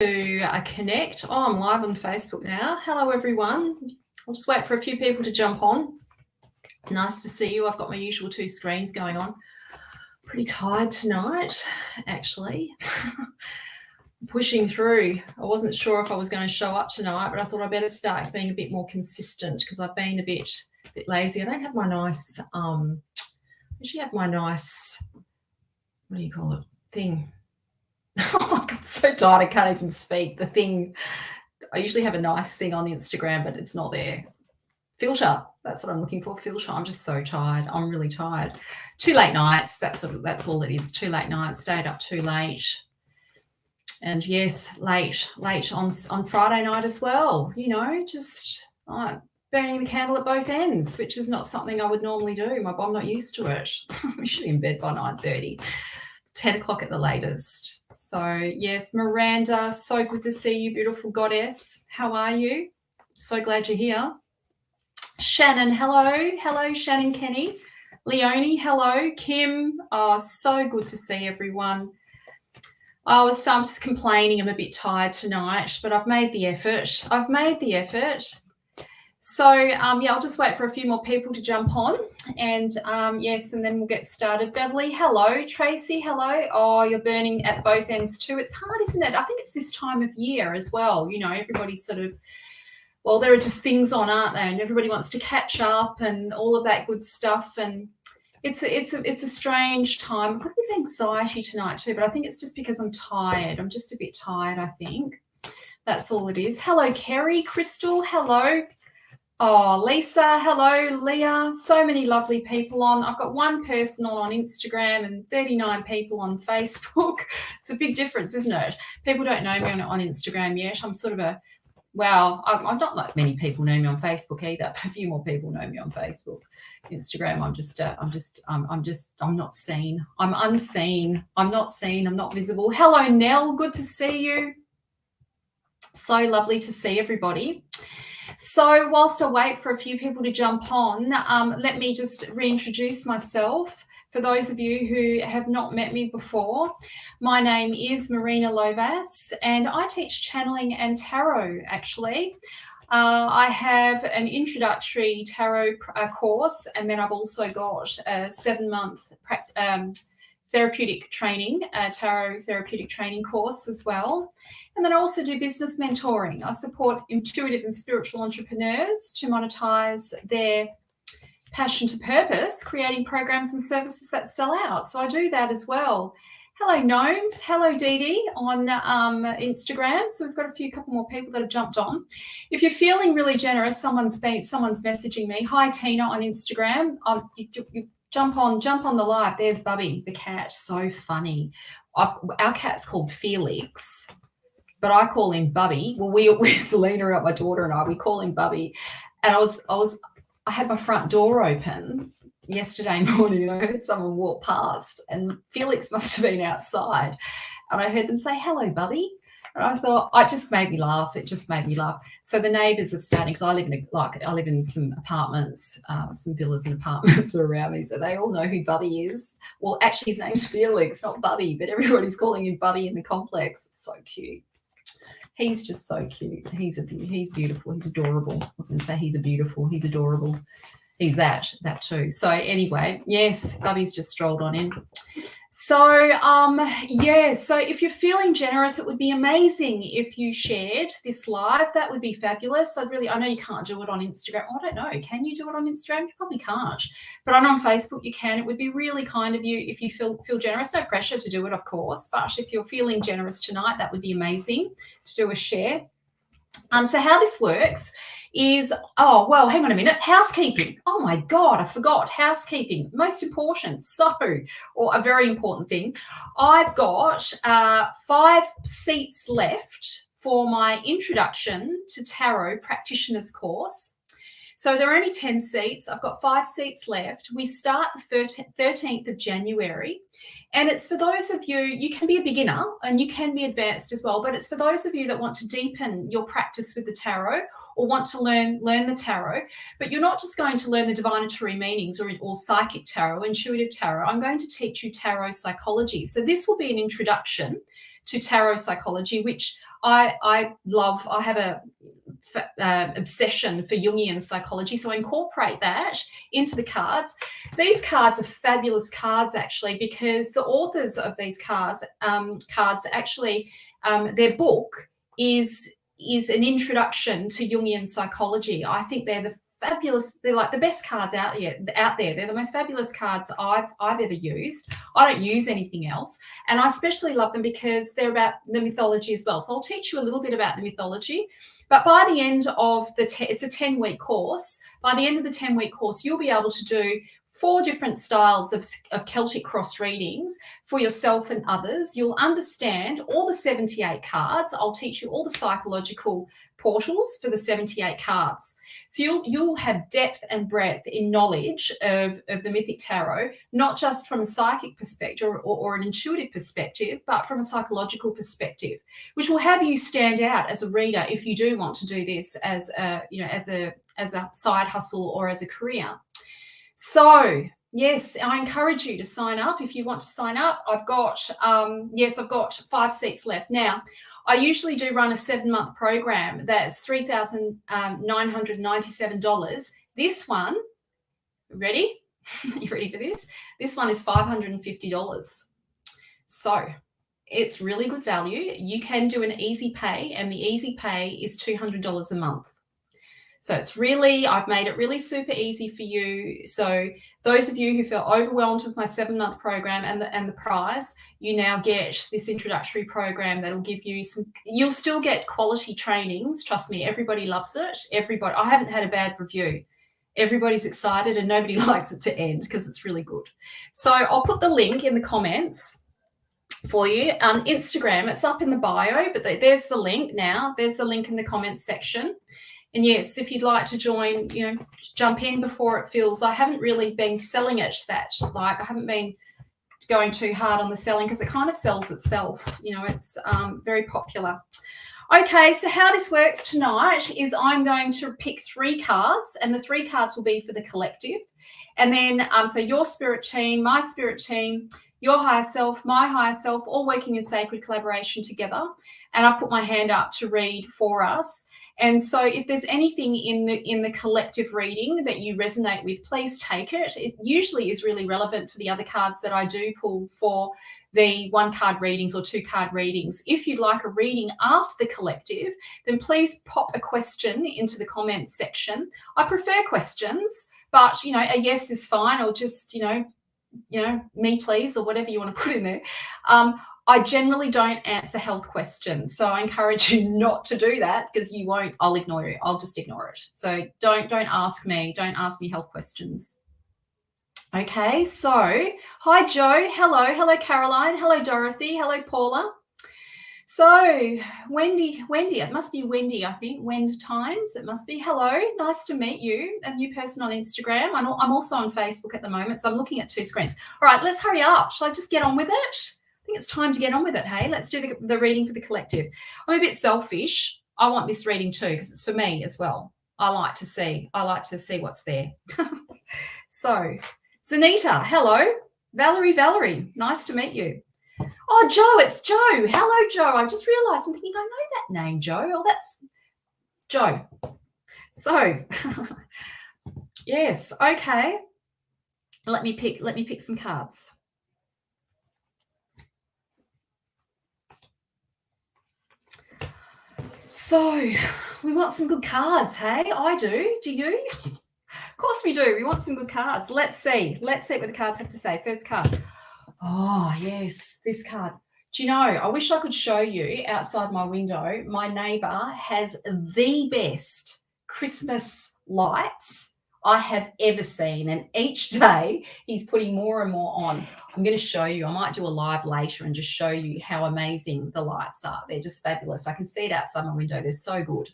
to connect. Oh, I'm live on Facebook now. Hello, everyone. I'll just wait for a few people to jump on. Nice to see you. I've got my usual two screens going on. Pretty tired tonight, actually. Pushing through. I wasn't sure if I was going to show up tonight, but I thought I better start being a bit more consistent because I've been a bit lazy. I don't have my nice, actually have my nice, what do you call it, thing. Oh, I got so tired I can't even speak. The thing, I usually have a nice thing on Instagram, but it's not there. Filter, that's what I'm looking for, filter. I'm just so tired. I'm really tired. 2 late nights, that's all it is. 2 late nights, stayed up too late. And yes, late on Friday night as well. You know, just burning the candle at both ends, which is not something I would normally do. I'm not used to it. I'm usually in bed by 9:30, 10 o'clock at the latest. So yes, Miranda, so good to see you, beautiful goddess. How are you? So glad you're here. Shannon, hello. Hello, Shannon Kenny. Leonie, hello. Kim, so good to see everyone. I'm just complaining. I'm a bit tired tonight, but I've made the effort. So, I'll just wait for a few more people to jump on. And, yes, and then we'll get started. Beverly, hello. Tracy, hello. Oh, you're burning at both ends too. It's hard, isn't it? I think it's this time of year as well. You know, everybody's sort of, well, there are just things on, aren't there? And everybody wants to catch up and all of that good stuff. And it's a strange time. I've got a bit of anxiety tonight too, but I think it's just because I'm tired. I'm just a bit tired, I think. That's all it is. Hello, Kerry. Crystal, hello. Oh, Lisa, hello. Leah, so many lovely people on. I've got one person on Instagram and 39 people on Facebook. It's a big difference, isn't it? People don't know me on Instagram yet. I'm sort of I'm not like many people know me on Facebook either, but a few more people know me on Facebook. Instagram, I'm not seen. I'm unseen. I'm not seen. I'm not visible. Hello, Nell. Good to see you. So lovely to see everybody. So whilst I wait for a few people to jump on, let me just reintroduce myself. For those of you who have not met me before, my name is Marina Lovasz and I teach channeling and tarot, actually. I have an introductory tarot course, and then I've also got a 7-month therapeutic training, tarot therapeutic training course as well. And then I also do business mentoring. I support intuitive and spiritual entrepreneurs to monetize their passion to purpose, creating programs and services that sell out. So I do that as well. Hello, Gnomes. Hello, Dee Dee on Instagram. So we've got a couple more people that have jumped on. If you're feeling really generous, someone's messaging me. Hi, Tina on Instagram. You jump on the live. There's Bubby, the cat. So funny. Our cat's called Felix, but I call him Bubby. Well, we Selena, my daughter, and we call him Bubby. And I had my front door open yesterday morning, and I heard someone walk past, and Felix must have been outside, and I heard them say, "Hello, Bubby." And I thought, it just made me laugh. It just made me laugh. So the neighbours have started, because I live in some apartments, some villas and apartments around me, so they all know who Bubby is. Well, actually, his name's Felix, not Bubby, but everybody's calling him Bubby in the complex. It's so cute. He's just so cute. He's beautiful. He's adorable. I was going to say he's adorable. He's that too. So anyway, yes, Bubby's just strolled on in. So, so if you're feeling generous, it would be amazing if you shared this live. That would be fabulous. I know you can't do it on Instagram. I don't know. Can you do it on Instagram? You probably can't. But I know on Facebook you can. It would be really kind of you if you feel generous. No pressure to do it, of course. But if you're feeling generous tonight, that would be amazing to do a share. So how this works is, hang on a minute, housekeeping. Oh my God, I forgot housekeeping, most important. Or a very important thing. I've got 5 seats left for my introduction to tarot practitioners course. So there are only 10 seats. I've got 5 seats left. We start the 13th of January. And it's for those of you, you can be a beginner and you can be advanced as well, but it's for those of you that want to deepen your practice with the tarot or want to learn the tarot, but you're not just going to learn the divinatory meanings or psychic tarot, intuitive tarot. I'm going to teach you tarot psychology. So this will be an introduction to tarot psychology, which I love. I have a obsession for Jungian psychology, so I incorporate that into the cards. These cards are fabulous cards, actually, because the authors of these cards actually, their book is an introduction to Jungian psychology. I think they're they're like the best cards out there. They're the most fabulous cards I've ever used. I don't use anything else, and I especially love them because they're about the mythology as well. So I'll teach you a little bit about the mythology. But by the end of it's a 10-week course. By the end of the 10-week course, you'll be able to do 4 different styles of Celtic cross readings for yourself and others. You'll understand all the 78 cards. I'll teach you all the psychological portals for the 78 cards. So you'll have depth and breadth in knowledge of the Mythic Tarot, not just from a psychic perspective or an intuitive perspective, but from a psychological perspective, which will have you stand out as a reader if you do want to do this as a side hustle or as a career. So yes, I encourage you to sign up if you want to sign up. I've got 5 seats left. Now, I usually do run a 7-month program that's $3,997. This one, ready? You ready for this? This one is $550. So it's really good value. You can do an easy pay, and the easy pay is $200 a month. So it's really, I've made it really super easy for you. So those of you who feel overwhelmed with my 7-month program and the price, you now get this introductory program that'll give you you'll still get quality trainings. Trust me, everybody loves it. I haven't had a bad review. Everybody's excited and nobody likes it to end because it's really good. So I'll put the link in the comments for you. Instagram, it's up in the bio, but there's the link now. There's the link in the comments section. And yes, if you'd like to join, jump in before it fills. I haven't really been selling it I haven't been going too hard on the selling because it kind of sells itself. It's very popular. Okay, so how this works tonight is I'm going to pick 3 cards, and the 3 cards will be for the collective. And then, so your spirit team, my spirit team, your higher self, my higher self, all working in sacred collaboration together. And I've put my hand up to read for us. And so if there's anything in the collective reading that you resonate with, please take it. It usually is really relevant for the other cards that I do pull for the 1-card readings or 2-card readings. If you'd like a reading after the collective, then please pop a question into the comments section. I prefer questions, but, a yes is fine, or just, me please, or whatever you want to put in there. I generally don't answer health questions, so I encourage you not to do that because you won't. I'll ignore you. I'll just ignore it. So don't ask me. Don't ask me health questions. Okay. So hi Joe. Hello Caroline. Hello Dorothy. Hello Paula. So Wendy. It must be Wendy. I think Wend Times. It must be. Hello. Nice to meet you. A new person on Instagram. I'm also on Facebook at the moment, so I'm looking at 2 screens. All right. Let's hurry up. Shall I just get on with it? I think it's time to get on with it. Hey, let's do the reading for the collective. I'm a bit selfish. I want this reading too because it's for me as well. I like to see what's there. So, Zanita, hello. Valerie, nice to meet you. Oh, Joe, it's Joe. Hello, Joe. I just realised I'm thinking I know that name, Joe. Oh, that's Joe. So, yes, okay. Let me pick some cards. So we want some good cards, hey? I do. Do you? Of course we do. We want some good cards. Let's see what the cards have to say. First card. Oh, yes, this card. Do you know, I wish I could show you outside my window. My neighbour has the best Christmas lights I have ever seen. And each day he's putting more and more on. I'm going to show you. I might do a live later and just show you how amazing the lights are. They're just fabulous. I can see it outside my window. They're so good.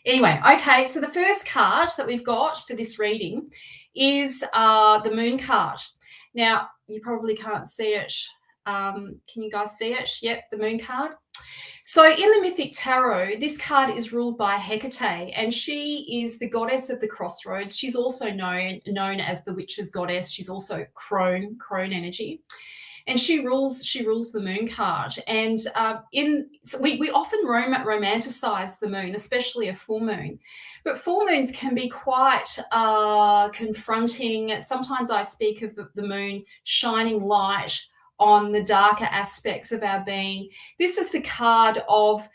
Anyway, okay, so the first card that we've got for this reading is the Moon card. Now, you probably can't see it. Can you guys see it? Yep, the Moon card. So in the Mythic Tarot, this card is ruled by Hecate, and she is the goddess of the crossroads. She's also known as the witch's goddess. She's also crone energy. and she rules the moon card. And we often romanticize the moon, especially a full moon, but full moons can be quite confronting. Sometimes I speak of the moon shining light on the darker aspects of our being. This is the card of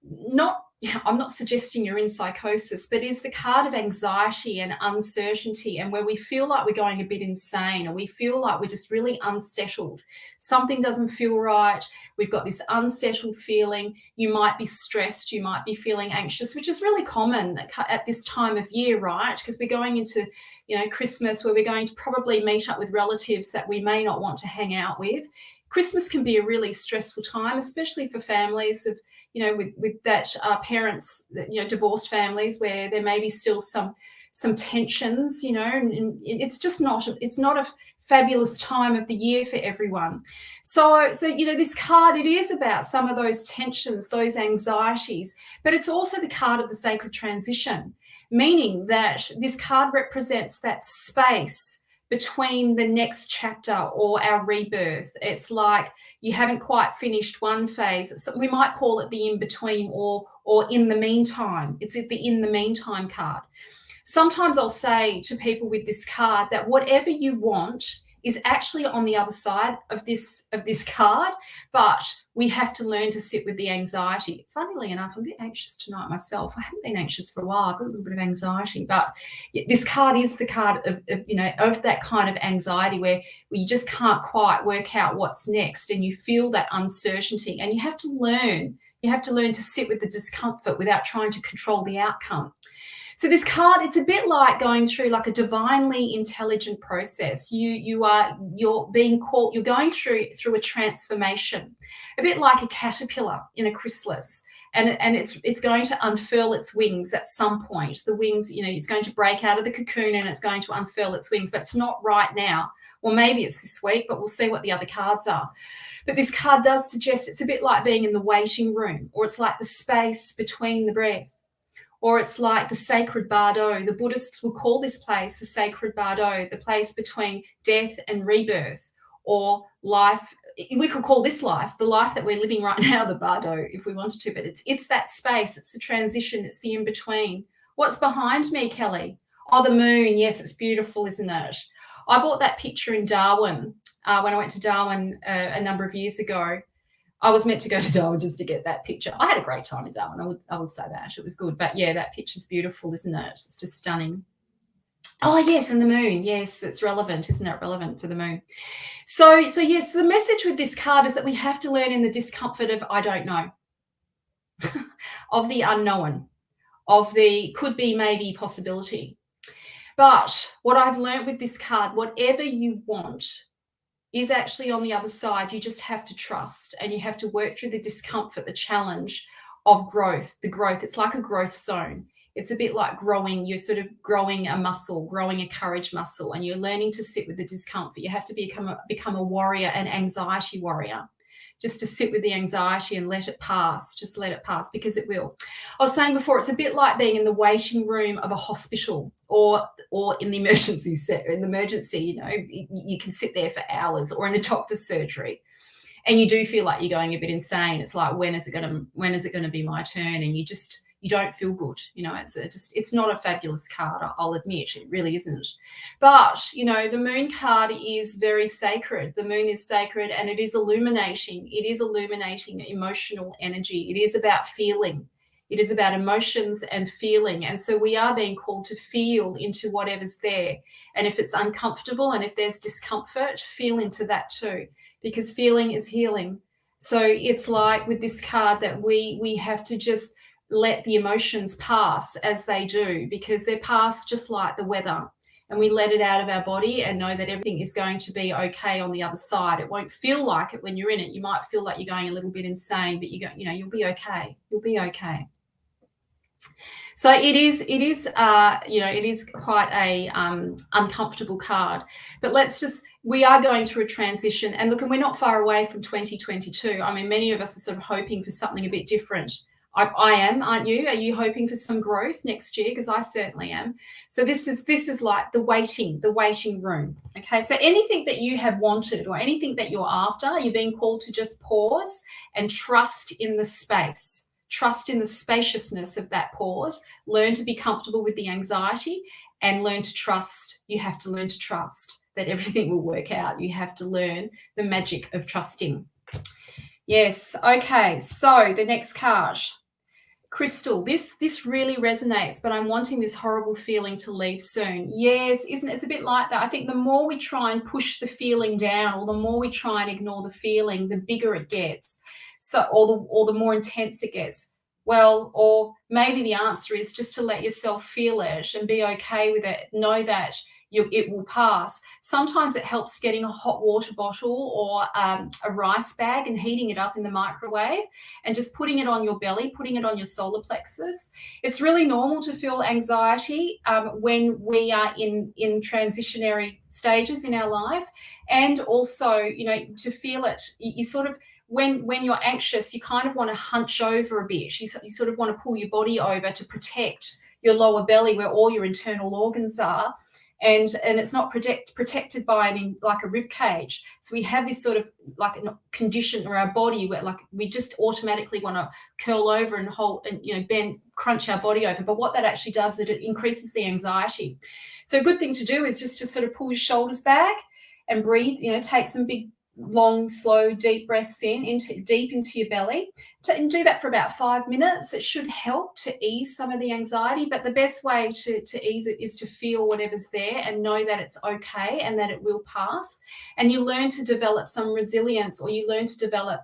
not, I'm not suggesting you're in psychosis, but is the card of anxiety and uncertainty, and where we feel like we're going a bit insane, or we feel like we're just really unsettled. Something doesn't feel right. We've got this unsettled feeling. You might be stressed. You might be feeling anxious, which is really common at this time of year, right? Because we're going into, Christmas, where we're going to probably meet up with relatives that we may not want to hang out with. Christmas can be a really stressful time, especially for families of, with that parents, divorced families, where there may be still some tensions, and it's just not a fabulous time of the year for everyone. So this card, it is about some of those tensions, those anxieties, but it's also the card of the sacred transition, meaning that this card represents that space between the next chapter or our rebirth. It's like you haven't quite finished one phase. So we might call it the in-between or in the meantime. It's the in the meantime card. Sometimes I'll say to people with this card that whatever you want is actually on the other side of this card, but we have to learn to sit with the anxiety. Funnily enough, I'm a bit anxious tonight myself. I haven't been anxious for a while. I've got a little bit of anxiety, but this card is the card of that kind of anxiety where you just can't quite work out what's next, and you feel that uncertainty, and you have to learn to sit with the discomfort without trying to control the outcome. So this card, it's a bit like going through like a divinely intelligent process. You're going through a transformation, a bit like a caterpillar in a chrysalis, and it's going to unfurl its wings at some point. The wings, it's going to break out of the cocoon and it's going to unfurl its wings, but it's not right now. Well, maybe it's this week, but we'll see what the other cards are. But this card does suggest it's a bit like being in the waiting room, or it's like the space between the breath. Or it's like the sacred bardo. The Buddhists will call this place the sacred bardo, the place between death and rebirth, or life. We could call this life, the life that we're living right now, the bardo, if we wanted to. But it's that space, it's the transition, it's the in-between. What's behind me, Kelly? Oh, the moon. Yes, it's beautiful, isn't it? I bought that picture in Darwin when I went to Darwin a number of years ago. I was meant to go to Darwin just to get that picture. I had a great time in Darwin. I would say that. It was good. But yeah, that picture's beautiful, isn't it? It's just stunning. Oh, yes, and the moon. Yes, it's relevant, isn't it? Relevant for the moon. So yes, the message with this card is that we have to learn in the discomfort of I don't know, of the unknown, of the could be, maybe, possibility. But what I've learned with this card, whatever you want is actually on the other side. You just have to trust, and you have to work through the discomfort, the challenge of growth, the growth. It's like a growth zone. It's a bit like growing. You're sort of growing a muscle, growing a courage muscle, and you're learning to sit with the discomfort. You have to become a warrior, an anxiety warrior, just to sit with the anxiety and let it pass. Just let it pass, because it will. I was saying before, it's a bit like being in the waiting room of a hospital or in the emergency set. In the emergency, you can sit there for hours, or in a doctor's surgery, and you do feel like you're going a bit insane. It's like, when is it going to be my turn? And you don't feel good. It's not a fabulous card, I'll admit. It really isn't. But, the moon card is very sacred. The moon is sacred, and it is illuminating. It is illuminating emotional energy. It is about feeling. It is about emotions and feeling. And so we are being called to feel into whatever's there. And if it's uncomfortable and if there's discomfort, feel into that too, because feeling is healing. So it's like with this card that we have to just let the emotions pass as they do, because they're past just like the weather, and we let it out of our body and know that everything is going to be okay on the other side. It won't feel like it when you're in it. You might feel like you're going a little bit insane, but you'll be okay. You'll be okay. So it is quite a uncomfortable card, but we are going through a transition, and look, and we're not far away from 2022. I mean, many of us are sort of hoping for something a bit different. I am, aren't you? Are you hoping for some growth next year? Because I certainly am. So this is like the waiting room. Okay, so anything that you have wanted or anything that you're after, you're being called to just pause and trust in the space. Trust in the spaciousness of that pause. Learn to be comfortable with the anxiety and learn to trust. You have to learn to trust that everything will work out. You have to learn the magic of trusting. Yes. Okay. So the next card. Crystal, this really resonates, but I'm wanting this horrible feeling to leave soon. Yes, isn't it? It's a bit like that. I think the more we try and push the feeling down, or the more we try and ignore the feeling, the bigger it gets. So, or the more intense it gets. Well, or maybe the answer is just to let yourself feel it and be okay with it. Know that it will pass. Sometimes it helps getting a hot water bottle or a rice bag and heating it up in the microwave and just putting it on your belly, putting it on your solar plexus. It's really normal to feel anxiety when we are in transitionary stages in our life, and also, to feel it. You sort of, when you're anxious, you kind of want to hunch over a bit. You sort of want to pull your body over to protect your lower belly where all your internal organs are. And it's not protected by like a rib cage. So we have this sort of like a condition where our body, where like we just automatically want to curl over and hold and bend, crunch our body over. But what that actually does is it increases the anxiety. So a good thing to do is just to sort of pull your shoulders back and breathe. Take some big, long, slow, deep breaths deep into your belly, and do that for about 5 minutes. It should help to ease some of the anxiety, but the best way to ease it is to feel whatever's there and know that it's okay and that it will pass. And you learn to develop some resilience, or you learn to develop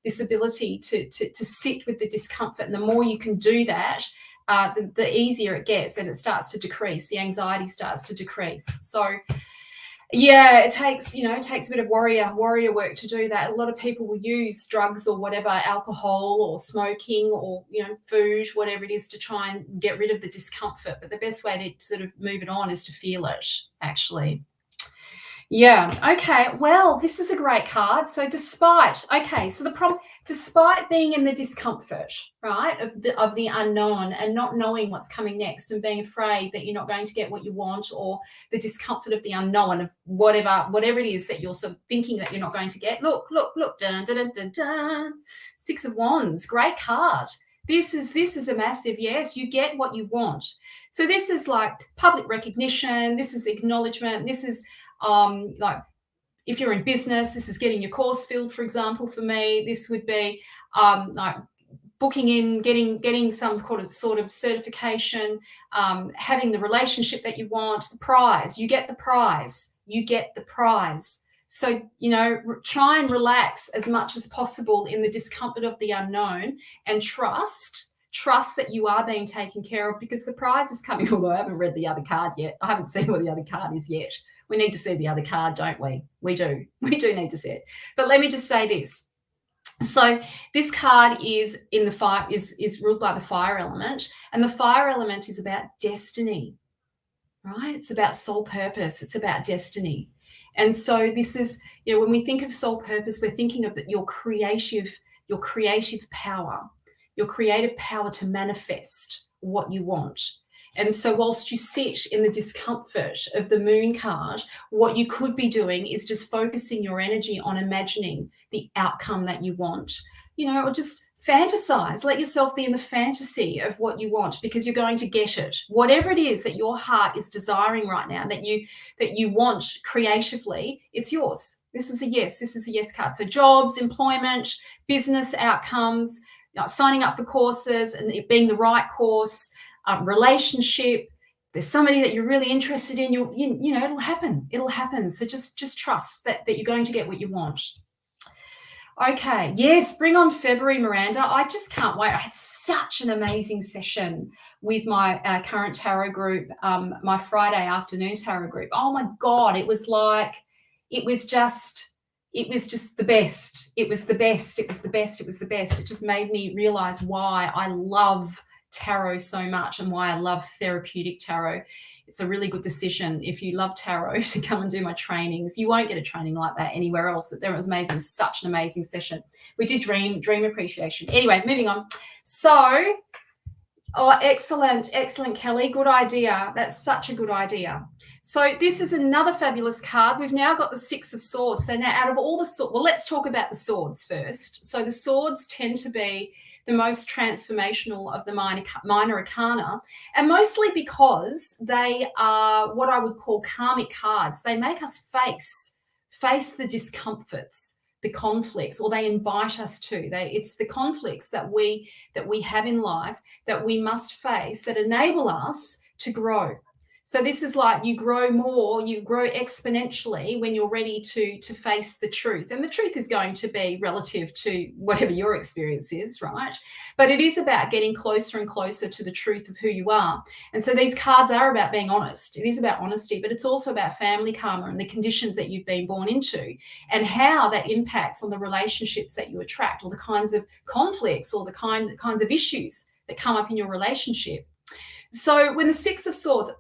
this ability to sit with the discomfort. And the more you can do that, the easier it gets, and it starts to decrease. The anxiety starts to decrease. So yeah, it takes a bit of warrior work to do that. A lot of people will use drugs or whatever, alcohol or smoking or food, whatever it is, to try and get rid of the discomfort. But the best way to sort of move it on is to feel it, actually. Yeah. Okay. Well, this is a great card. So despite being in the discomfort, right, of the unknown and not knowing what's coming next and being afraid that you're not going to get what you want, or the discomfort of the unknown of whatever it is that you're sort of thinking that you're not going to get. Look, dun, dun, dun, dun, dun. 6 of Wands, great card. This is a massive yes. You get what you want. So this is like public recognition. This is acknowledgement. This is like if you're in business, this is getting your course filled, for example. For me, this would be like booking in, getting some sort of certification, having the relationship that you want, the prize. You get the prize. So, try and relax as much as possible in the discomfort of the unknown, and trust that you are being taken care of, because the prize is coming. Although I haven't read the other card yet. I haven't seen what the other card is yet. We need to see the other card, don't we? We do need to see it. But let me just say this. So this card is in the fire, is ruled by the fire element, and the fire element is about destiny, right? It's about soul purpose. It's about destiny. And so this is, when we think of soul purpose, we're thinking of your creative power, your creative power to manifest what you want. And so whilst you sit in the discomfort of the moon card, what you could be doing is just focusing your energy on imagining the outcome that you want, or just fantasize. Let yourself be in the fantasy of what you want, because you're going to get it. Whatever it is that your heart is desiring right now, that you want creatively, it's yours. This is a yes card. So jobs, employment, business outcomes, signing up for courses and it being the right course, relationship, there's somebody that you're really interested in, it'll happen. So just trust that you're going to get what you want. Okay, yes, bring on February, Miranda. I just can't wait. I had such an amazing session with my current tarot group, my Friday afternoon tarot group. Oh my God, it was just the best. It was the best. It just made me realize why I love tarot so much and why I love therapeutic tarot. It's a really good decision if you love tarot to come and do my trainings. You won't get a training like that anywhere else. That was amazing. It was such an amazing session. We did dream appreciation. Anyway, moving on. So, oh, excellent, Kelly. Good idea. That's such a good idea. So this is another fabulous card. We've now got the Six of Swords. So now out of all the swords, well, let's talk about the swords first. So the swords tend to be the most transformational of the minor arcana, and mostly because they are what I would call karmic cards. They make us face the discomforts, the conflicts, or they invite us to. It's the conflicts that we have in life that we must face that enable us to grow. So this is like you grow more, you grow exponentially when you're ready to face the truth. And the truth is going to be relative to whatever your experience is, right? But it is about getting closer and closer to the truth of who you are. And so these cards are about being honest. It is about honesty, but it's also about family karma and the conditions that you've been born into and how that impacts on the relationships that you attract, or the kinds of conflicts or the kinds of issues that come up in your relationship. So when the Six of Swords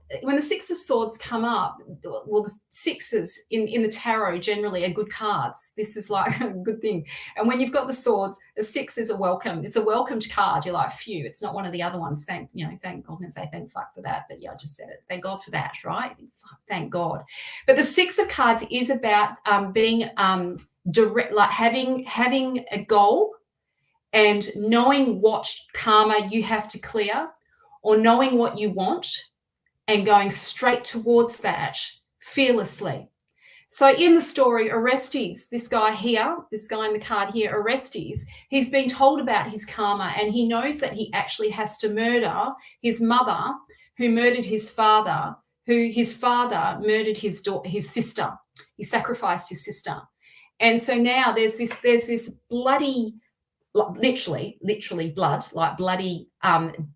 come up, well, the sixes in the tarot generally are good cards. This is like a good thing. And when you've got the swords, the six is a welcome. It's a welcomed card. You're like, phew, it's not one of the other ones. I was going to say thank fuck for that, but yeah, I just said it. Thank God for that, right? Thank God. But the Six of Cards is about being direct, like having a goal and knowing what karma you have to clear, or knowing what you want and going straight towards that fearlessly. So in the story, Orestes, this guy in the card here, Orestes, he's been told about his karma, and he knows that he actually has to murder his mother, who murdered his father, who his father murdered his sister. He sacrificed his sister. And so now there's this bloody, literally blood, like bloody,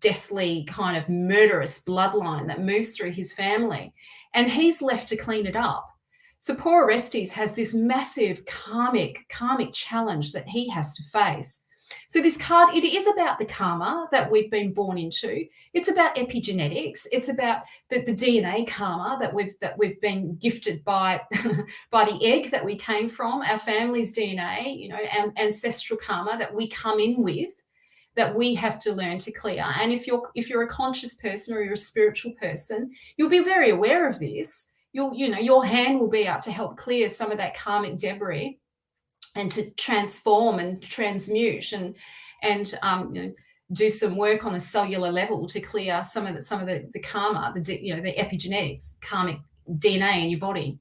deathly kind of murderous bloodline that moves through his family, and he's left to clean it up. So poor Orestes has this massive karmic challenge that he has to face. So this card, it is about the karma that we've been born into. It's about epigenetics. It's about the DNA karma that we've been gifted by by the egg that we came from, our family's DNA, and ancestral karma that we come in with, that we have to learn to clear. And if you're a conscious person or you're a spiritual person, you'll be very aware of this. Your hand will be up to help clear some of that karmic debris, and to transform and transmute and do some work on a cellular level to clear some of the karma, the epigenetics, karmic DNA in your body.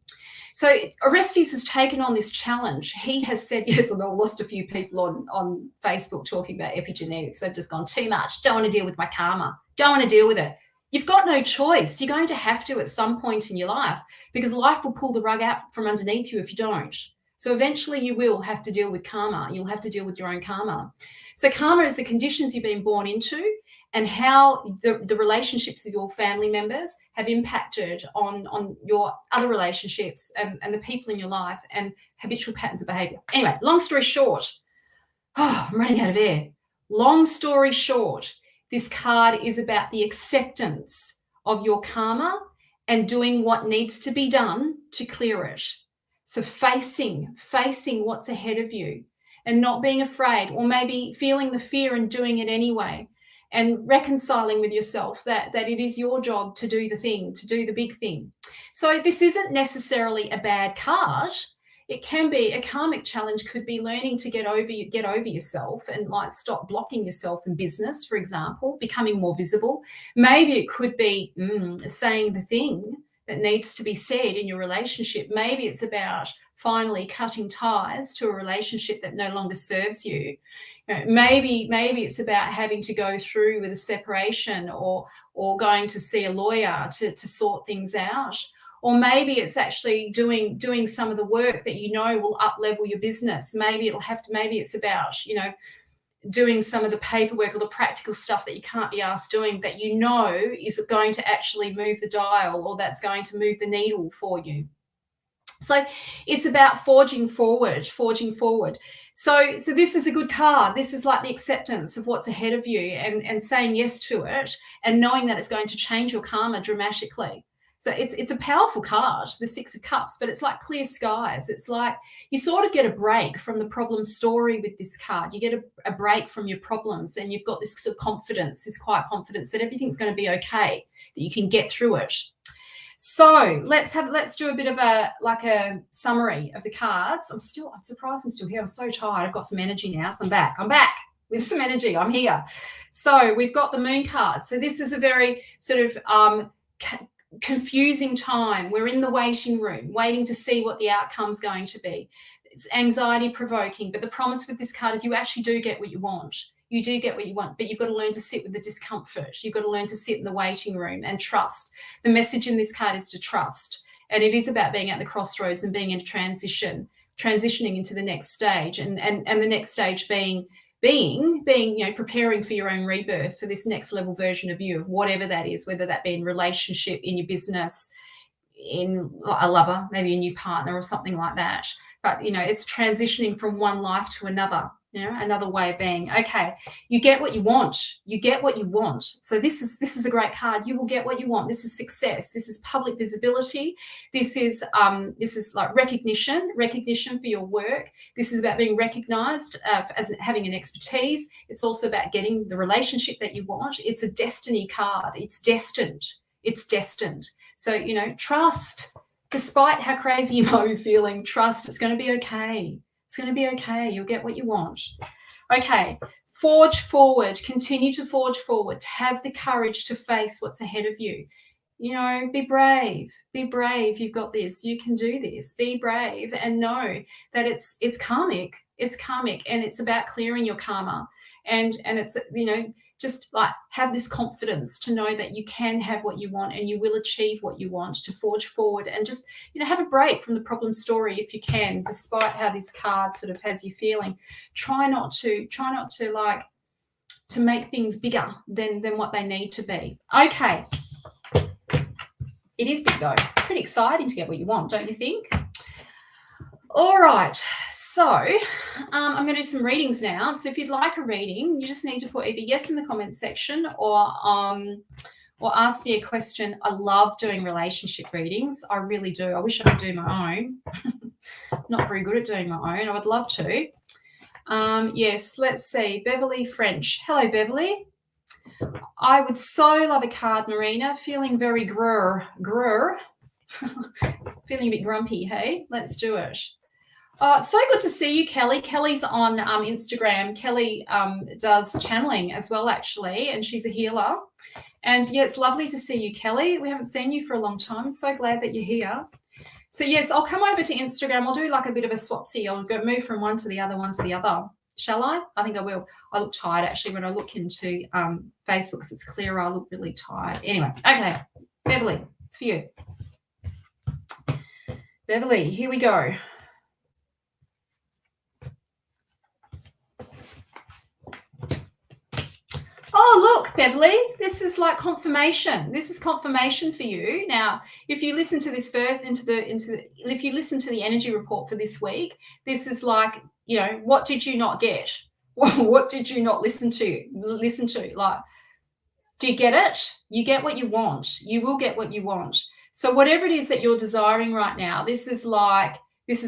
So Orestes has taken on this challenge. He has said, yes, and I've lost a few people on Facebook talking about epigenetics. They've just gone, too much, don't want to deal with my karma, don't want to deal with it. You've got no choice. You're going to have to at some point in your life, because life will pull the rug out from underneath you if you don't. So eventually you will have to deal with karma. You'll have to deal with your own karma. So karma is the conditions you've been born into, and how the relationships of your family members have impacted on your other relationships and the people in your life, and habitual patterns of behavior. Anyway, long story short, I'm running out of air. Long story short, this card is about the acceptance of your karma and doing what needs to be done to clear it. So facing what's ahead of you and not being afraid, or maybe feeling the fear and doing it anyway, and reconciling with yourself that it is your job to do the thing, to do the big thing. So this isn't necessarily a bad card. It can be a karmic challenge, could be learning to get over yourself and like stop blocking yourself in business, for example, becoming more visible. Maybe it could be saying the thing that needs to be said in your relationship. Maybe it's about finally cutting ties to a relationship that no longer serves you. Maybe it's about having to go through with a separation, or going to see a lawyer to sort things out. Or maybe it's actually doing some of the work that will up-level your business. Maybe it's about, doing some of the paperwork or the practical stuff that you can't be asked doing, that is going to actually move the dial, or that's going to move the needle for you. So it's about forging forward. So this is a good card. This is like the acceptance of what's ahead of you and saying yes to it and knowing that it's going to change your karma dramatically. So it's a powerful card, the Six of Cups, but it's like clear skies. It's like you sort of get a break from the problem story with this card. You get a break from your problems and you've got this sort of confidence, this quiet confidence that everything's going to be okay, that you can get through it. So let's do a bit of a summary of the cards. I'm surprised I'm still here. I'm so tired. I've got some energy now. So I'm back with some energy. I'm here. So we've got the Moon card. So this is a very sort of confusing time. We're in the waiting room, waiting to see what the outcome's going to be. It's anxiety provoking, but the promise with this card is you actually do get what you want. You do get what you want, but you've got to learn to sit with the discomfort. You've got to learn to sit in the waiting room and trust. The message in this card is to trust. And it is about being at the crossroads and being in transitioning into the next stage. And the next stage being, preparing for your own rebirth, for this next level version of you, of whatever that is, whether that be in relationship, in your business, in a lover, maybe a new partner or something like that. But, it's transitioning from one life to another. Another way of being. Okay, you get what you want. You get what you want. So this is a great card. You will get what you want. This is success. This is public visibility. This is like recognition for your work. This is about being recognized as having an expertise. It's also about getting the relationship that you want. It's a destiny card. It's destined. So, trust. Despite how crazy you might be feeling, trust. It's going to be okay. It's going to be okay. You'll get what you want. Okay, forge forward. Continue to forge forward. Have the courage to face what's ahead of you. Be brave. Be brave. You've got this. You can do this. Be brave and know that it's karmic. It's karmic, and it's about clearing your karma. And it's, just like have this confidence to know that you can have what you want and you will achieve what you want, to forge forward and just, have a break from the problem story if you can, despite how this card sort of has you feeling. Try not to like to make things bigger than what they need to be. Okay. It is big though. It's pretty exciting to get what you want, don't you think? All right. So I'm going to do some readings now. So if you'd like a reading, you just need to put either yes in the comments section or ask me a question. I love doing relationship readings. I really do. I wish I could do my own. Not very good at doing my own. I would love to. Yes, let's see. Beverly French. Hello, Beverly. I would so love a card, Marina. Feeling very grr. Feeling a bit grumpy, hey? Let's do it. So good to see you, Kelly. Kelly's on Instagram. Kelly does channeling as well, actually, and she's a healer. And, yeah, it's lovely to see you, Kelly. We haven't seen you for a long time. I'm so glad that you're here. So, yes, I'll come over to Instagram. I'll do like a bit of a swapsy. I'll move from one to the other. Shall I? I think I will. I look tired, actually, when I look into Facebook because it's clearer. I look really tired. Anyway, okay, Beverly, it's for you. Beverly, here we go. Oh, look, Beverly, this is like confirmation. This is confirmation for you. Now, if you listen to this first if you listen to the energy report for this week, this is like, what did you not get? What did you not listen to? Like, do you get it? You get what you want. You will get what you want. So whatever it is that you're desiring right now, this is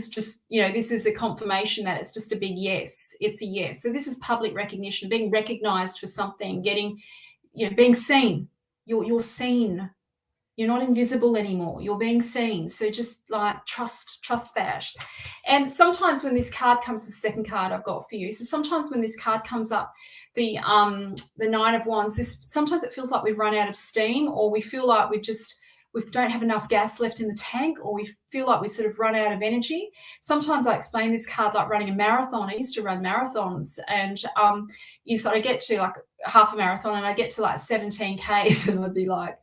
just, this is a confirmation that it's just a big yes. It's a yes. So this is public recognition, being recognized for something, getting, being seen. You're seen. You're not invisible anymore. You're being seen. So just like trust that. And sometimes when this card comes, the second card I've got for you. So sometimes when this card comes up, the Nine of Wands, sometimes it feels like we've run out of steam, or we feel like we don't have enough gas left in the tank, or we feel like we sort of run out of energy. Sometimes I explain this card like running a marathon. I used to run marathons, and you sort of get to like half a marathon and I get to like 17 Ks and I'd be like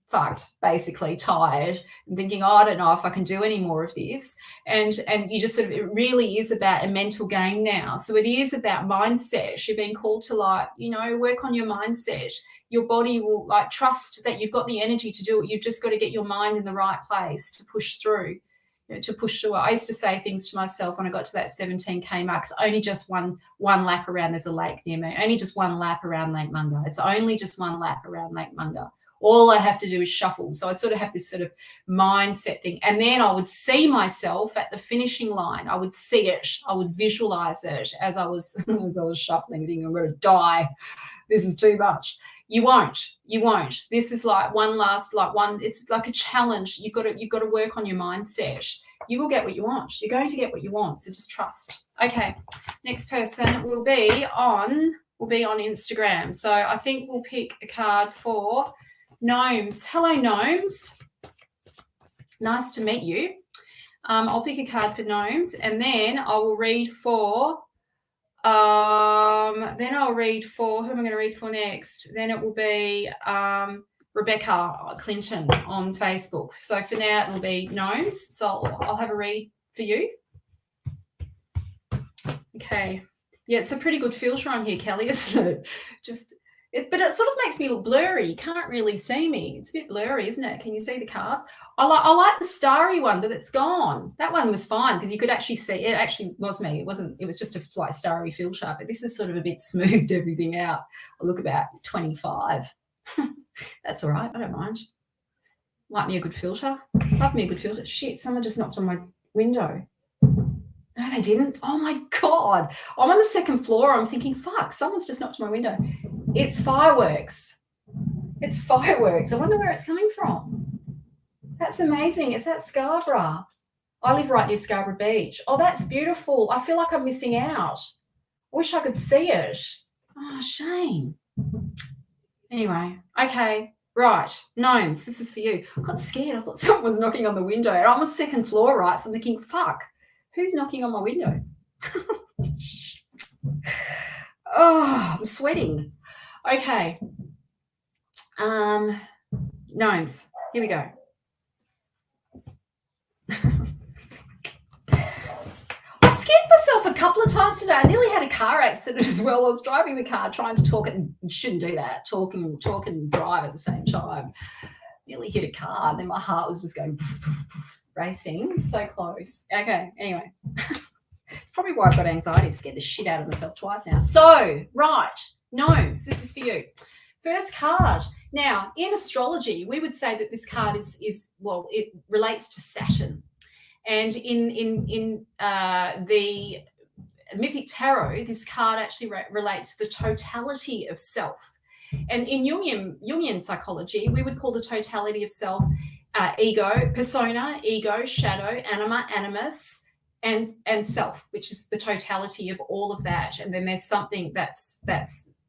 fucked, basically tired and thinking, I don't know if I can do any more of this. And you just sort of, it really is about a mental game now. So it is about mindset. You're being called to like, work on your mindset. Your body will like trust that you've got the energy to do it. You've just got to get your mind in the right place to push through. to push through. I used to say things to myself when I got to that 17K mark. It's only just one lap around. There's a lake near me. Only just one lap around Lake Munga. It's only just one lap around Lake Munga. All I have to do is shuffle. So I'd sort of have this sort of mindset thing. And then I would see myself at the finishing line. I would see it. I would visualize it as I was shuffling, thinking, I'm going to die. This is too much. You won't. This is like it's like a challenge. You've got to work on your mindset. You will get what you want. You're going to get what you want. So just trust. Okay. Next person will be on Instagram. So I think we'll pick a card for Gnomes. Hello, Gnomes. Nice to meet you. I'll pick a card for Gnomes, and then I will read for who am I going to read for next? Then it will be Rebecca Clinton on Facebook. So for now, it'll be Gnomes. So I'll have a read for you. Okay. Yeah, it's a pretty good filter on here, Kelly, isn't it? But it sort of makes me look blurry. You can't really see me. It's a bit blurry, isn't it? Can you see the cards? I like the starry one, but it's gone. That one was fine because you could actually see. It actually was me. It wasn't. It was just a like starry filter. But this is sort of a bit smoothed everything out. I look about 25. That's all right. I don't mind. Like me a good filter. Love me a good filter. Shit, someone just knocked on my window. No, they didn't. Oh, my God. I'm on the second floor. I'm thinking, fuck, someone's just knocked on my window. It's fireworks. It's fireworks. I wonder where it's coming from. That's amazing. It's at Scarborough. I live right near Scarborough Beach. Oh, that's beautiful. I feel like I'm missing out. I wish I could see it. Oh, shame. Anyway, okay. Right. Gnomes, this is for you. I got scared. I thought someone was knocking on the window. And I'm on the second floor, right? So I'm thinking, fuck. Who's knocking on my window? Oh, I'm sweating. Okay. Gnomes. Here we go. I've scared myself a couple of times today. I nearly had a car accident as well. I was driving the car, trying to talk, and you shouldn't do that. Talk and drive at the same time. Nearly hit a car. And then my heart was just going racing. So close. Okay. Anyway. It's probably why I've got anxiety. I've scared the shit out of myself twice now. So, right. Gnomes, this is for you. First card. Now, in astrology, we would say that this card is it relates to Saturn. And in the mythic tarot, this card actually relates to the totality of self. And in Jungian psychology, we would call the totality of self ego, persona, ego, shadow, anima, animus, and self, which is the totality of all of that. And then there's something that's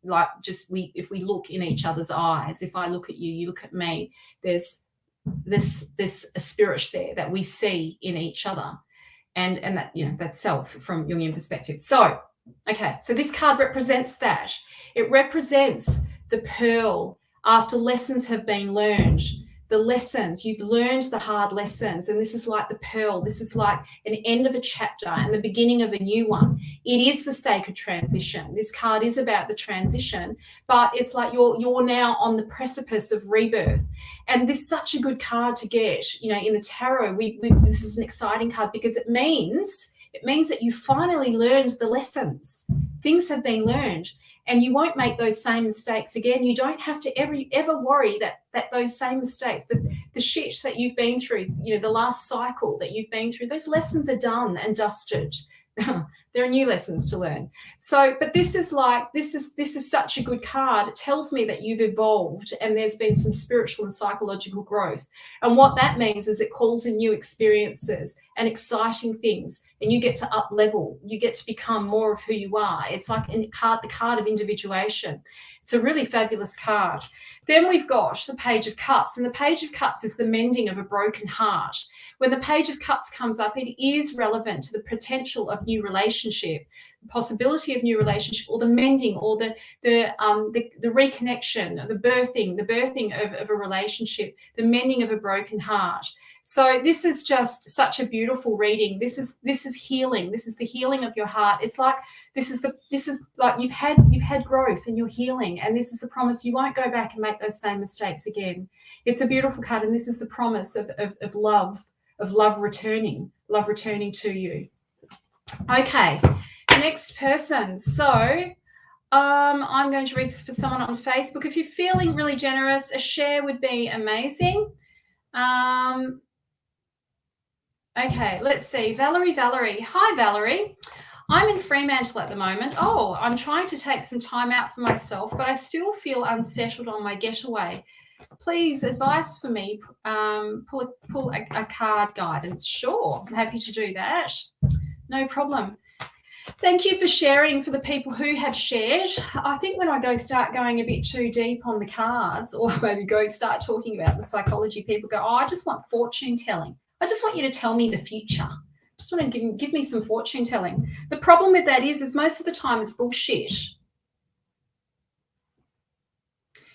like just if we look in each other's eyes, if I look at you, you look at me, there's this a spirit there that we see in each other, and that, you know, that's self from Jungian perspective. So okay, so this card represents that. It represents the pearl after lessons have been learned. The lessons, you've learned the hard lessons, and this is like the pearl. This is like an end of a chapter and the beginning of a new one. It is the sacred transition. This card is about the transition, but it's like you're now on the precipice of rebirth. And this is such a good card to get, you know, in the tarot. This is an exciting card because it means that you finally learned the lessons. Things have been learned. And you won't make those same mistakes again. You don't have to ever worry that those same mistakes, the shit that you've been through, you know, the last cycle that you've been through, those lessons are done and dusted. There are new lessons to learn. So, but this is such a good card. It tells me that you've evolved and there's been some spiritual and psychological growth. And what that means is it calls in new experiences and exciting things, and you get to up level. You get to become more of who you are. It's like the card of individuation. It's a really fabulous card. Then we've got the Page of Cups, and the Page of Cups is the mending of a broken heart. When the Page of Cups comes up, it is relevant to the potential of new relationship, the possibility of new relationship, or the mending, or the reconnection, the birthing of a relationship, the mending of a broken heart. So this is just such a beautiful reading. This is healing. This is the healing of your heart. It's like this is like you've had growth and you're healing, and this is the promise you won't go back and make those same mistakes again. It's a beautiful card, and this is the promise of love, love returning to you. Okay, next person. So I'm going to read for someone on Facebook. If you're feeling really generous, a share would be amazing. Okay, let's see. Valerie. Hi, Valerie. I'm in Fremantle at the moment. Oh, I'm trying to take some time out for myself, but I still feel unsettled on my getaway. Please, advice for me. Pull a card guidance. Sure, I'm happy to do that. No problem. Thank you for sharing. For the people who have shared, I think when I start going a bit too deep on the cards, or maybe start talking about the psychology, people go, oh, I just want fortune telling. I just want you to tell me the future. Just want to give me some fortune telling. The problem with that is most of the time it's bullshit.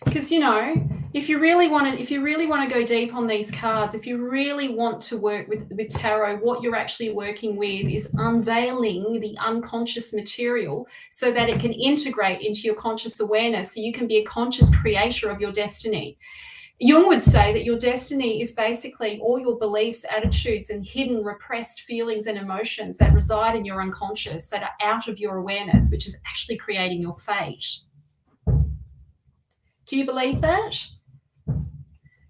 Because, you know, if you really want to go deep on these cards, if you really want to work with tarot, what you're actually working with is unveiling the unconscious material so that it can integrate into your conscious awareness, so you can be a conscious creator of your destiny. Jung would say that your destiny is basically all your beliefs, attitudes, and hidden repressed feelings and emotions that reside in your unconscious, that are out of your awareness, which is actually creating your fate. Do you believe that?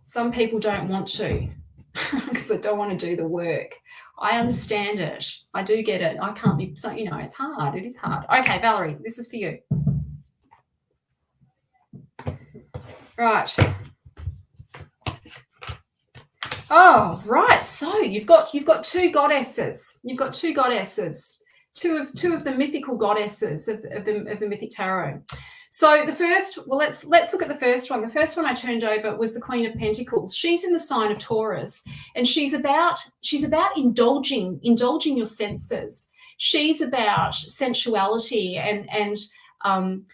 Some people don't want to because they don't want to do the work. I understand it. I do get it. I can't be, so, you know, it's hard. It is hard. Okay, Valerie, this is for you. Right. Oh, right. So you've got two goddesses. You've got two goddesses. Two of the mythical goddesses of the mythic tarot. So the first, well, let's look at the first one. The first one I turned over was the Queen of Pentacles. She's in the sign of Taurus, and she's about indulging your senses. She's about sensuality and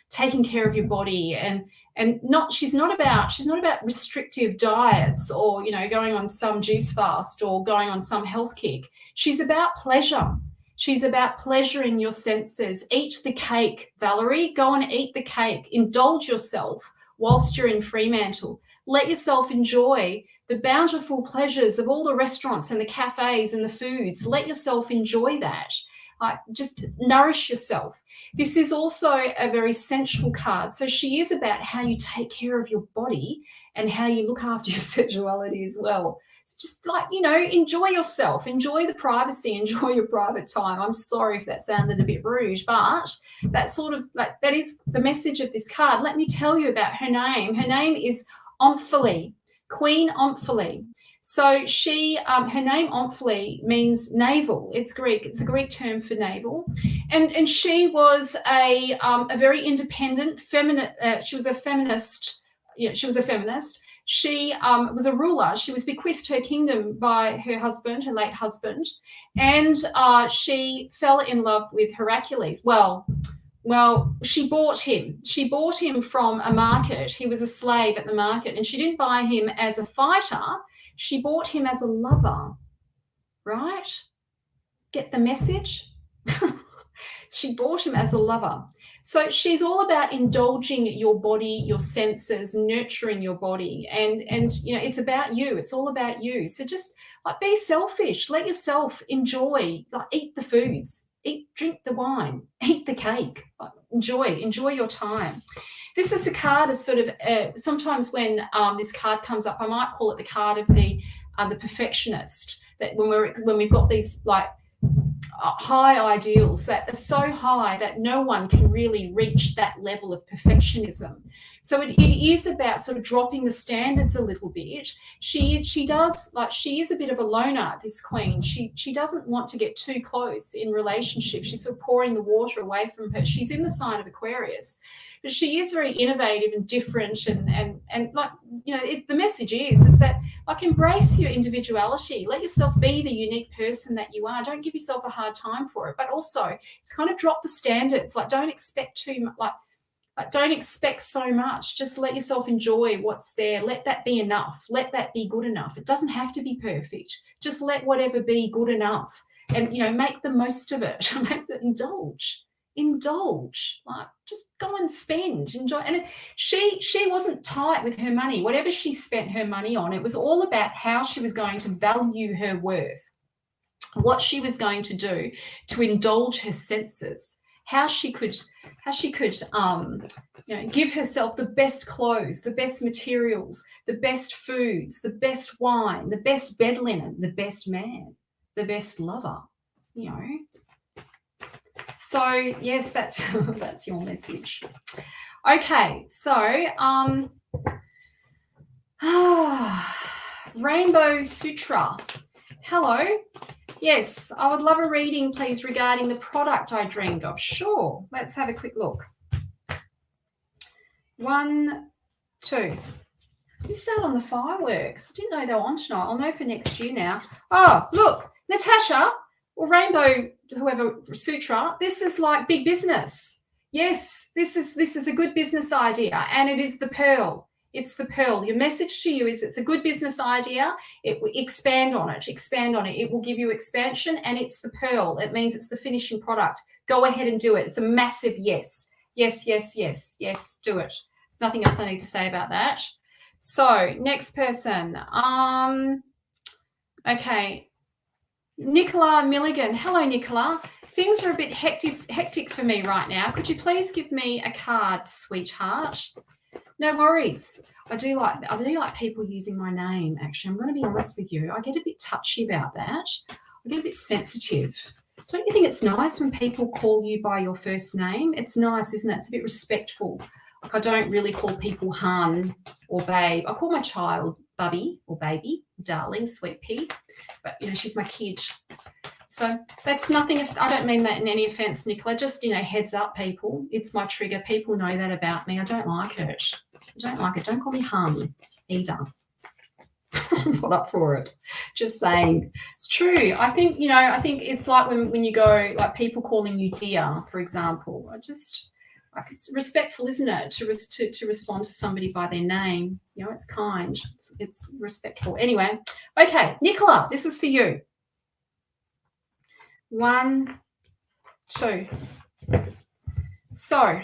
taking care of your body, and she's not about restrictive diets, or, you know, going on some juice fast or going on some health kick. She's about pleasure. She's about pleasuring your senses. Eat the cake, Valerie. Go and eat the cake. Indulge yourself whilst you're in Fremantle. Let yourself enjoy the bountiful pleasures of all the restaurants and the cafes and the foods. Let yourself enjoy that. Just nourish yourself. This is also a very sensual card. So she is about how you take care of your body and how you look after your sexuality as well. It's just like, you know, enjoy yourself, enjoy the privacy, enjoy your private time. I'm sorry if that sounded a bit rude, but that's sort of like, that is the message of this card. Let me tell you about her name. Her name is Omphale, Queen Omphale. So she, her name Omphale means navel. It's Greek. It's a Greek term for navel, and she was a very independent feminist. She was a feminist. Yeah, she was a feminist. She was a ruler. She was bequeathed her kingdom by her husband, her late husband, and she fell in love with Hercules. Well, she bought him. She bought him from a market. He was a slave at the market, and she didn't buy him as a fighter. She bought him as a lover, right? Get the message? She bought him as a lover. So she's all about indulging your body, your senses, nurturing your body. And you know, it's about you. It's all about you. So just like, be selfish. Let yourself enjoy, like, eat the foods, drink the wine, eat the cake. Enjoy your time. This is the card of sort of, sometimes when this card comes up, I might call it the card of the perfectionist. That when we've got these like high ideals that are so high that no one can really reach that level of perfectionism. So it is about sort of dropping the standards a little bit. She is a bit of a loner, this queen. She doesn't want to get too close in relationships. She's sort of pouring the water away from her. She's in the sign of Aquarius, but she is very innovative and different, and like, you know, the message is that, like, embrace your individuality. Let yourself be the unique person that you are. Don't give yourself a hard time for it, but also it's kind of drop the standards. Like, don't expect too much. Like don't expect so much. Just let yourself enjoy what's there. Let that be enough. Let that be good enough. It doesn't have to be perfect. Just let whatever be good enough, and, you know, make the most of it. Indulge. Indulge, like just go and spend, enjoy. And she wasn't tight with her money. Whatever she spent her money on, it was all about how she was going to value her worth, what she was going to do to indulge her senses, how she could give herself the best clothes, the best materials, the best foods, the best wine, the best bed linen, the best man, the best lover, So yes, that's that's your message. Okay, so Rainbow Sutra. Hello. Yes, I would love a reading, please, regarding the product I dreamed of. Sure. Let's have a quick look. 1, 2. Let's start on the fireworks. I didn't know they were on tonight. I'll know for next year now. Oh, look, Natasha or Rainbow, whoever, Sutra, this is like big business. Yes, this is a good business idea, and it is the pearl. It's the pearl. Your message to you is it's a good business idea. It will expand on it. It will give you expansion, and it's the pearl. It means it's the finishing product. Go ahead and do it. It's a massive yes. Yes, yes, yes, yes, do it. There's nothing else I need to say about that. So next person. Okay. Nicola Milligan. Hello, Nicola. Things are a bit hectic for me right now. Could you please give me a card, sweetheart? No worries. I do like people using my name, actually. I'm going to be honest with you. I get a bit touchy about that. I get a bit sensitive. Don't you think it's nice when people call you by your first name? It's nice, isn't it? It's a bit respectful. Like I don't really call people hun or babe. I call my child Bubby or baby, darling, sweet pea. But, she's my kid. So that's nothing. I don't mean that in any offense, Nicola. Just, heads up, people. It's my trigger. People know that about me. I don't like it. Don't call me hun either. Put up for it. Just saying. It's true. I think it's like when you go, like people calling you dear, for example. It's respectful, isn't it, to respond to somebody by their name. It's kind. It's respectful. Anyway, okay, Nicola, this is for you. 1, 2. So,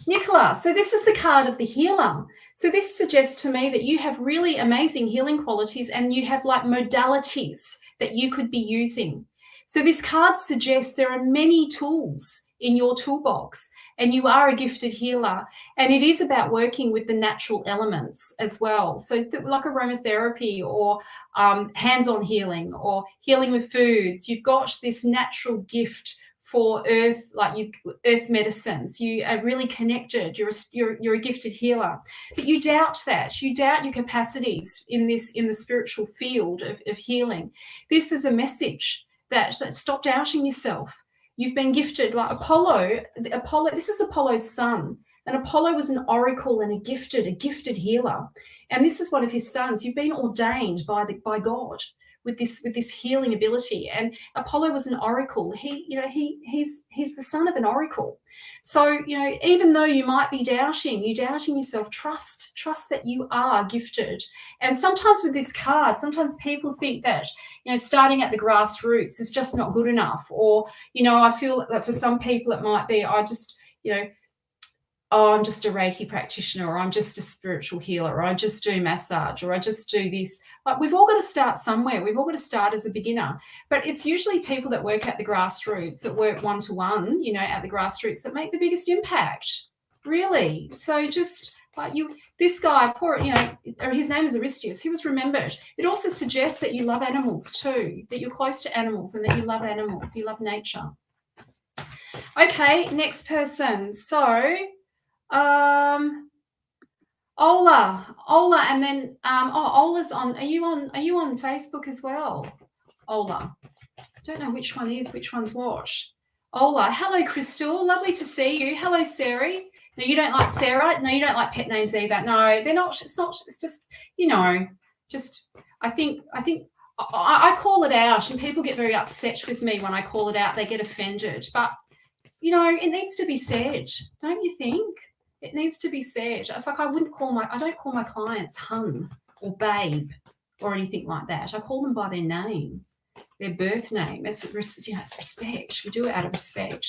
Nicola, so this is the card of the healer. So this suggests to me that you have really amazing healing qualities and you have like modalities that you could be using. So this card suggests there are many tools in your toolbox and you are a gifted healer, and it is about working with the natural elements as well. So like aromatherapy or hands-on healing or healing with foods, you've got this natural gift for earth, like earth medicines. You are really connected. You're a gifted healer, but you doubt that. You doubt your capacities in the spiritual field of healing. This is a message that stop doubting yourself. You've been gifted, like Apollo. This is Apollo's son, and Apollo was an oracle and a gifted healer. And this is one of his sons. You've been ordained by God with this healing ability. And Apollo was an oracle. He's the son of an oracle. So even though you might be doubting yourself, trust that you are gifted. And sometimes with this card, sometimes people think that starting at the grassroots is just not good enough, or I feel that for some people it might be I'm just a Reiki practitioner, or I'm just a spiritual healer, or I just do massage, or I just do this. Like, we've all got to start somewhere. We've all got to start as a beginner. But it's usually people that work at the grassroots, that work one-to-one, at the grassroots, that make the biggest impact, really. So just like this guy, his name is Aristius, he was remembered. It also suggests that you love animals too, that you're close to animals and that you love animals, you love nature. Okay, next person. So Ola, and then Ola's on. Are you on Facebook as well, Ola? I don't know which one is which one's what. Ola, hello, Crystal, lovely to see you. Hello, Sarah. No, you don't like Sarah. No, you don't like pet names either. No, they're not. It's not. It's just just. I think I call it out, and people get very upset with me when I call it out. They get offended, but it needs to be said, don't you think? It needs to be said. It's like I don't call my clients hun or babe or anything like that. I call them by their name, their birth name. It's respect. We do it out of respect.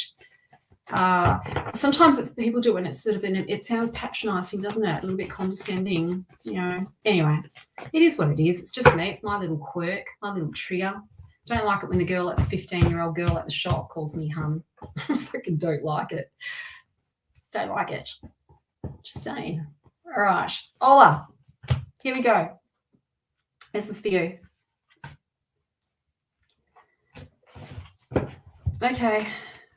Sometimes it's people do it and it's sort of it sounds patronizing, doesn't it? A little bit condescending, you know. Anyway, it is what it is. It's just me. It's my little quirk, my little trigger. Don't like it when the girl at the 15-year-old girl at the shop calls me hun. I freaking don't like it. Don't like it. Just saying. All right. Ola, here we go. This is for you. Okay.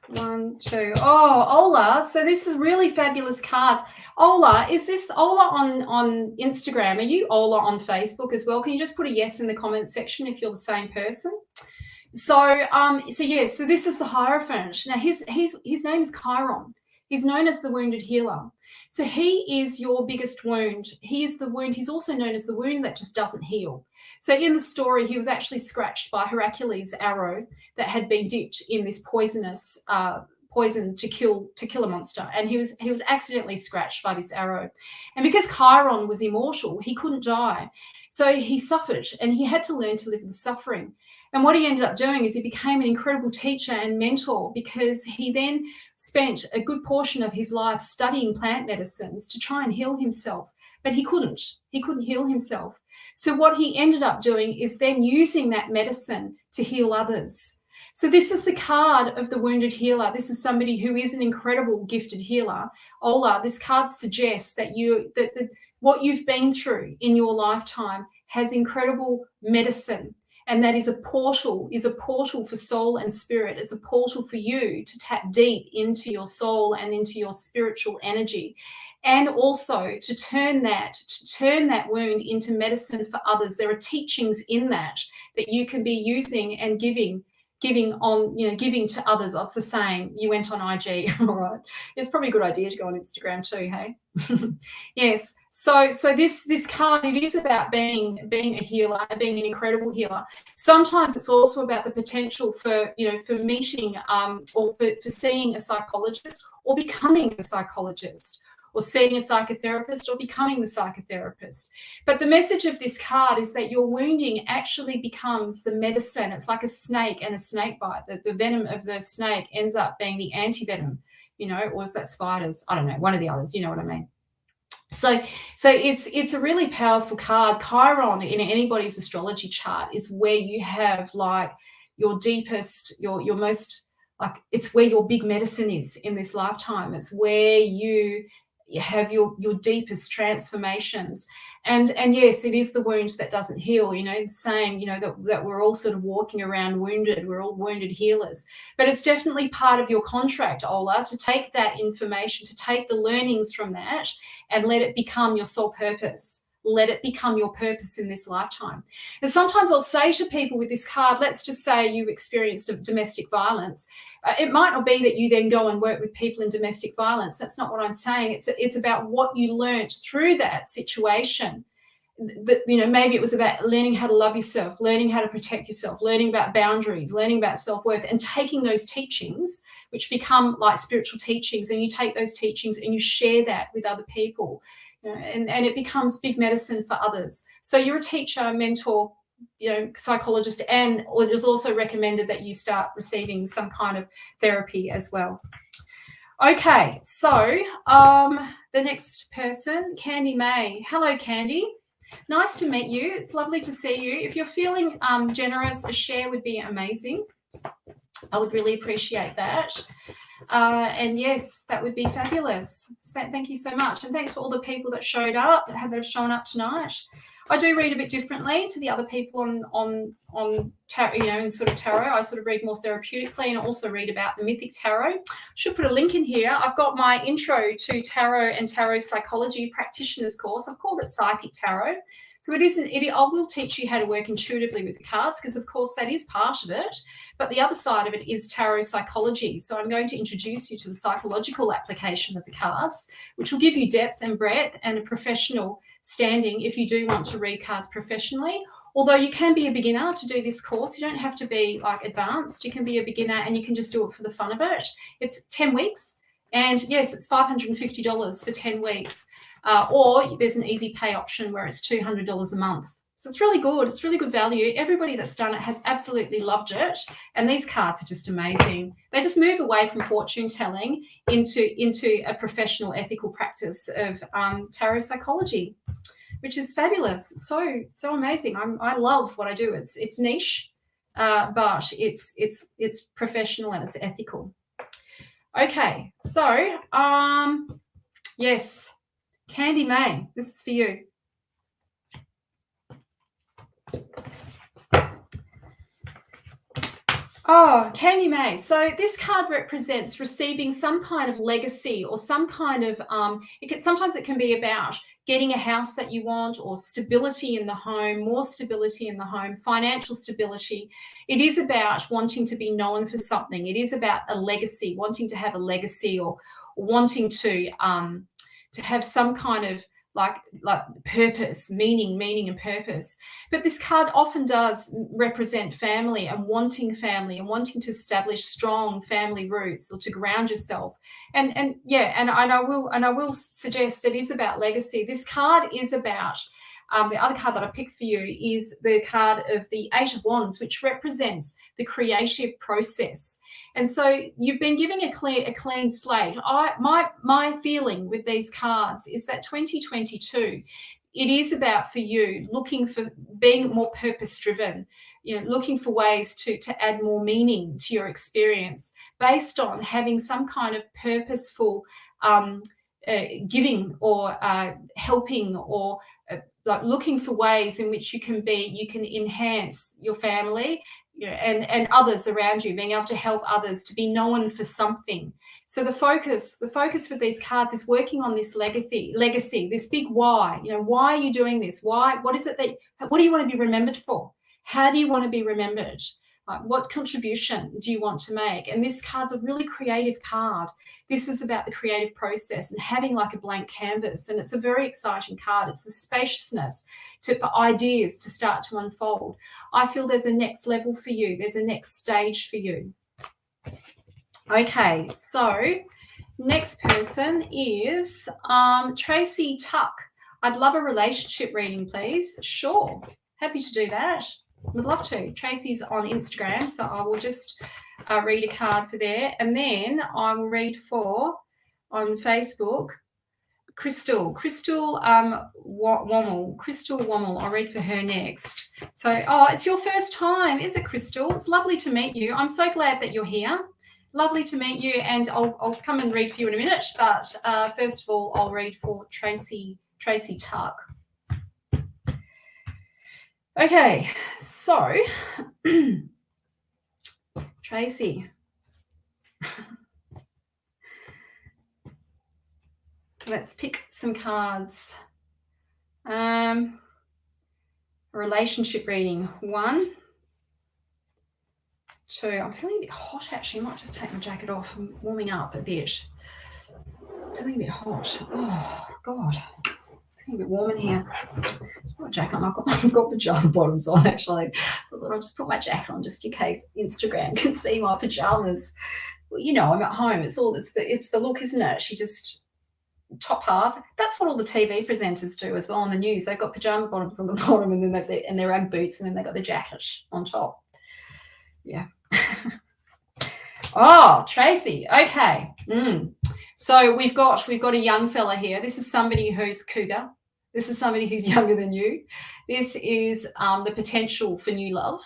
1, 2. Oh, Ola. So this is really fabulous cards. Ola, is this Ola on Instagram? Are you Ola on Facebook as well? Can you just put a yes in the comment section if you're the same person? So yes, so this is the Hierophant. Now his name is Chiron. He's known as the wounded healer. So he is your biggest wound. He is the wound. He's also known as the wound that just doesn't heal. So in the story, he was actually scratched by Hercules' arrow that had been dipped in this poisonous poison to kill a monster, and he was accidentally scratched by this arrow. And because Chiron was immortal, he couldn't die. So he suffered, and he had to learn to live with suffering. And what he ended up doing is he became an incredible teacher and mentor, because he then spent a good portion of his life studying plant medicines to try and heal himself. But he couldn't heal himself. So what he ended up doing is then using that medicine to heal others. So this is the card of the wounded healer. This is somebody who is an incredible gifted healer. Ola, this card suggests that what you've been through in your lifetime has incredible medicine. And that is a portal for soul and spirit. It's a portal for you to tap deep into your soul and into your spiritual energy. And also to turn that wound into medicine for others. There are teachings in that you can be using and giving to others. It's the same. You went on IG. All right. It's probably a good idea to go on Instagram too, hey? Yes. So this card, it is about being a healer, being an incredible healer. Sometimes it's also about the potential for meeting or for seeing a psychologist or becoming a psychologist, or seeing a psychotherapist or becoming the psychotherapist. But the message of this card is that your wounding actually becomes the medicine. It's like a snake and a snake bite. The venom of the snake ends up being the anti-venom, or is that spiders? I don't know, one of the others, you know what I mean? So it's a really powerful card. Chiron in anybody's astrology chart is where you have like your deepest, your most, like, it's where your big medicine is in this lifetime. It's where you have your deepest transformations. And yes, it is the wound that doesn't heal, saying, that we're all sort of walking around wounded. We're all wounded healers. But it's definitely part of your contract, Ola, to take that information, to take the learnings from that and let it become your sole purpose. Let it become your purpose in this lifetime. And sometimes I'll say to people with this card, let's just say you experienced domestic violence. It might not be that you then go and work with people in domestic violence. That's not what I'm saying. It's about what you learned through that situation. Maybe it was about learning how to love yourself, learning how to protect yourself, learning about boundaries, learning about self-worth, and taking those teachings, which become like spiritual teachings, and you take those teachings and you share that with other people. And it becomes big medicine for others. So you're a teacher, mentor, psychologist, and it is also recommended that you start receiving some kind of therapy as well. Okay, so the next person, Candy May. Hello, Candy. Nice to meet you. It's lovely to see you. If you're feeling generous, a share would be amazing. I would really appreciate that. And yes, that would be fabulous. So thank you so much. And thanks for all the people that showed up, that have shown up tonight. I do read a bit differently to the other people on tarot, in sort of tarot. I sort of read more therapeutically and also read about the mythic tarot. Should put a link in here. I've got my intro to tarot and tarot psychology practitioner's course. I've called it Psychic Tarot. So I will teach you how to work intuitively with the cards, because of course that is part of it. But the other side of it is tarot psychology. So I'm going to introduce you to the psychological application of the cards, which will give you depth and breadth and a professional standing if you do want to read cards professionally. Although you can be a beginner to do this course. You don't have to be like advanced. You can be a beginner and you can just do it for the fun of it. It's 10 weeks. And yes, it's $550 for 10 weeks. Or there's an easy pay option where it's $200 a month. So it's really good. It's really good value. Everybody that's done it has absolutely loved it. And these cards are just amazing. They just move away from fortune telling into a professional ethical practice of tarot psychology, which is fabulous. So amazing. I love what I do. It's niche, but it's professional and it's ethical. Okay, so yes, Candy May, this is for you. Oh, Candy May. So this card represents receiving some kind of legacy or some kind of, sometimes it can be about getting a house that you want or stability in the home, more stability in the home, financial stability. It is about wanting to be known for something. It is about a legacy, wanting to have a legacy or wanting to have some kind of like purpose, meaning and purpose. But this card often does represent family and wanting to establish strong family roots or to ground yourself. And I will suggest it is about legacy. This card is about the other card that I picked for you is the card of the Eight of Wands, which represents the creative process. And so you've been giving a clean slate. My feeling with these cards is that 2022, it is about for you looking for being more purpose-driven, looking for ways to add more meaning to your experience based on having some kind of purposeful giving or helping or like looking for ways in which you can enhance your family and others around you, being able to help others to be known for something. So the focus for these cards is working on this legacy, this big why. Why are you doing this? What do you want to be remembered for? How do you want to be remembered? What contribution do you want to make? And this card's a really creative card. This is about the creative process and having like a blank canvas. And it's a very exciting card. It's the spaciousness for ideas to start to unfold. I feel there's a next level for you. There's a next stage for you. Okay, so next person is Tracy Tuck. I'd love a relationship reading, please. Sure, happy to do that. Would love to. Tracy's on Instagram, so I will just read a card for there. And then I will read for, on Facebook, Crystal Wommel. I'll read for her next. So, it's your first time, is it, Crystal? It's lovely to meet you. I'm so glad that you're here. Lovely to meet you, and I'll come and read for you in a minute. But first of all, I'll read for Tracy Tuck. Okay, so Tracy, let's pick some cards. Relationship reading, 1, 2. I'm feeling a bit hot actually. I might just take my jacket off. I'm warming up a bit. Feeling a bit hot. Oh God. A bit warm in here. Let's put my jacket on. I've got pajama bottoms on actually, so I'll just put my jacket on just in case Instagram can see my pajamas. Well, I'm at home. It's the look, isn't it? She just top half. That's what all the TV presenters do as well on the news. They've got pajama bottoms on the bottom, and then and their Ugg boots, and then they've got the jacket on top. Yeah. Oh, Tracy. Okay. So we've got a young fella here. This is somebody who's cougar. This is somebody who's younger than you. This is the potential for new love.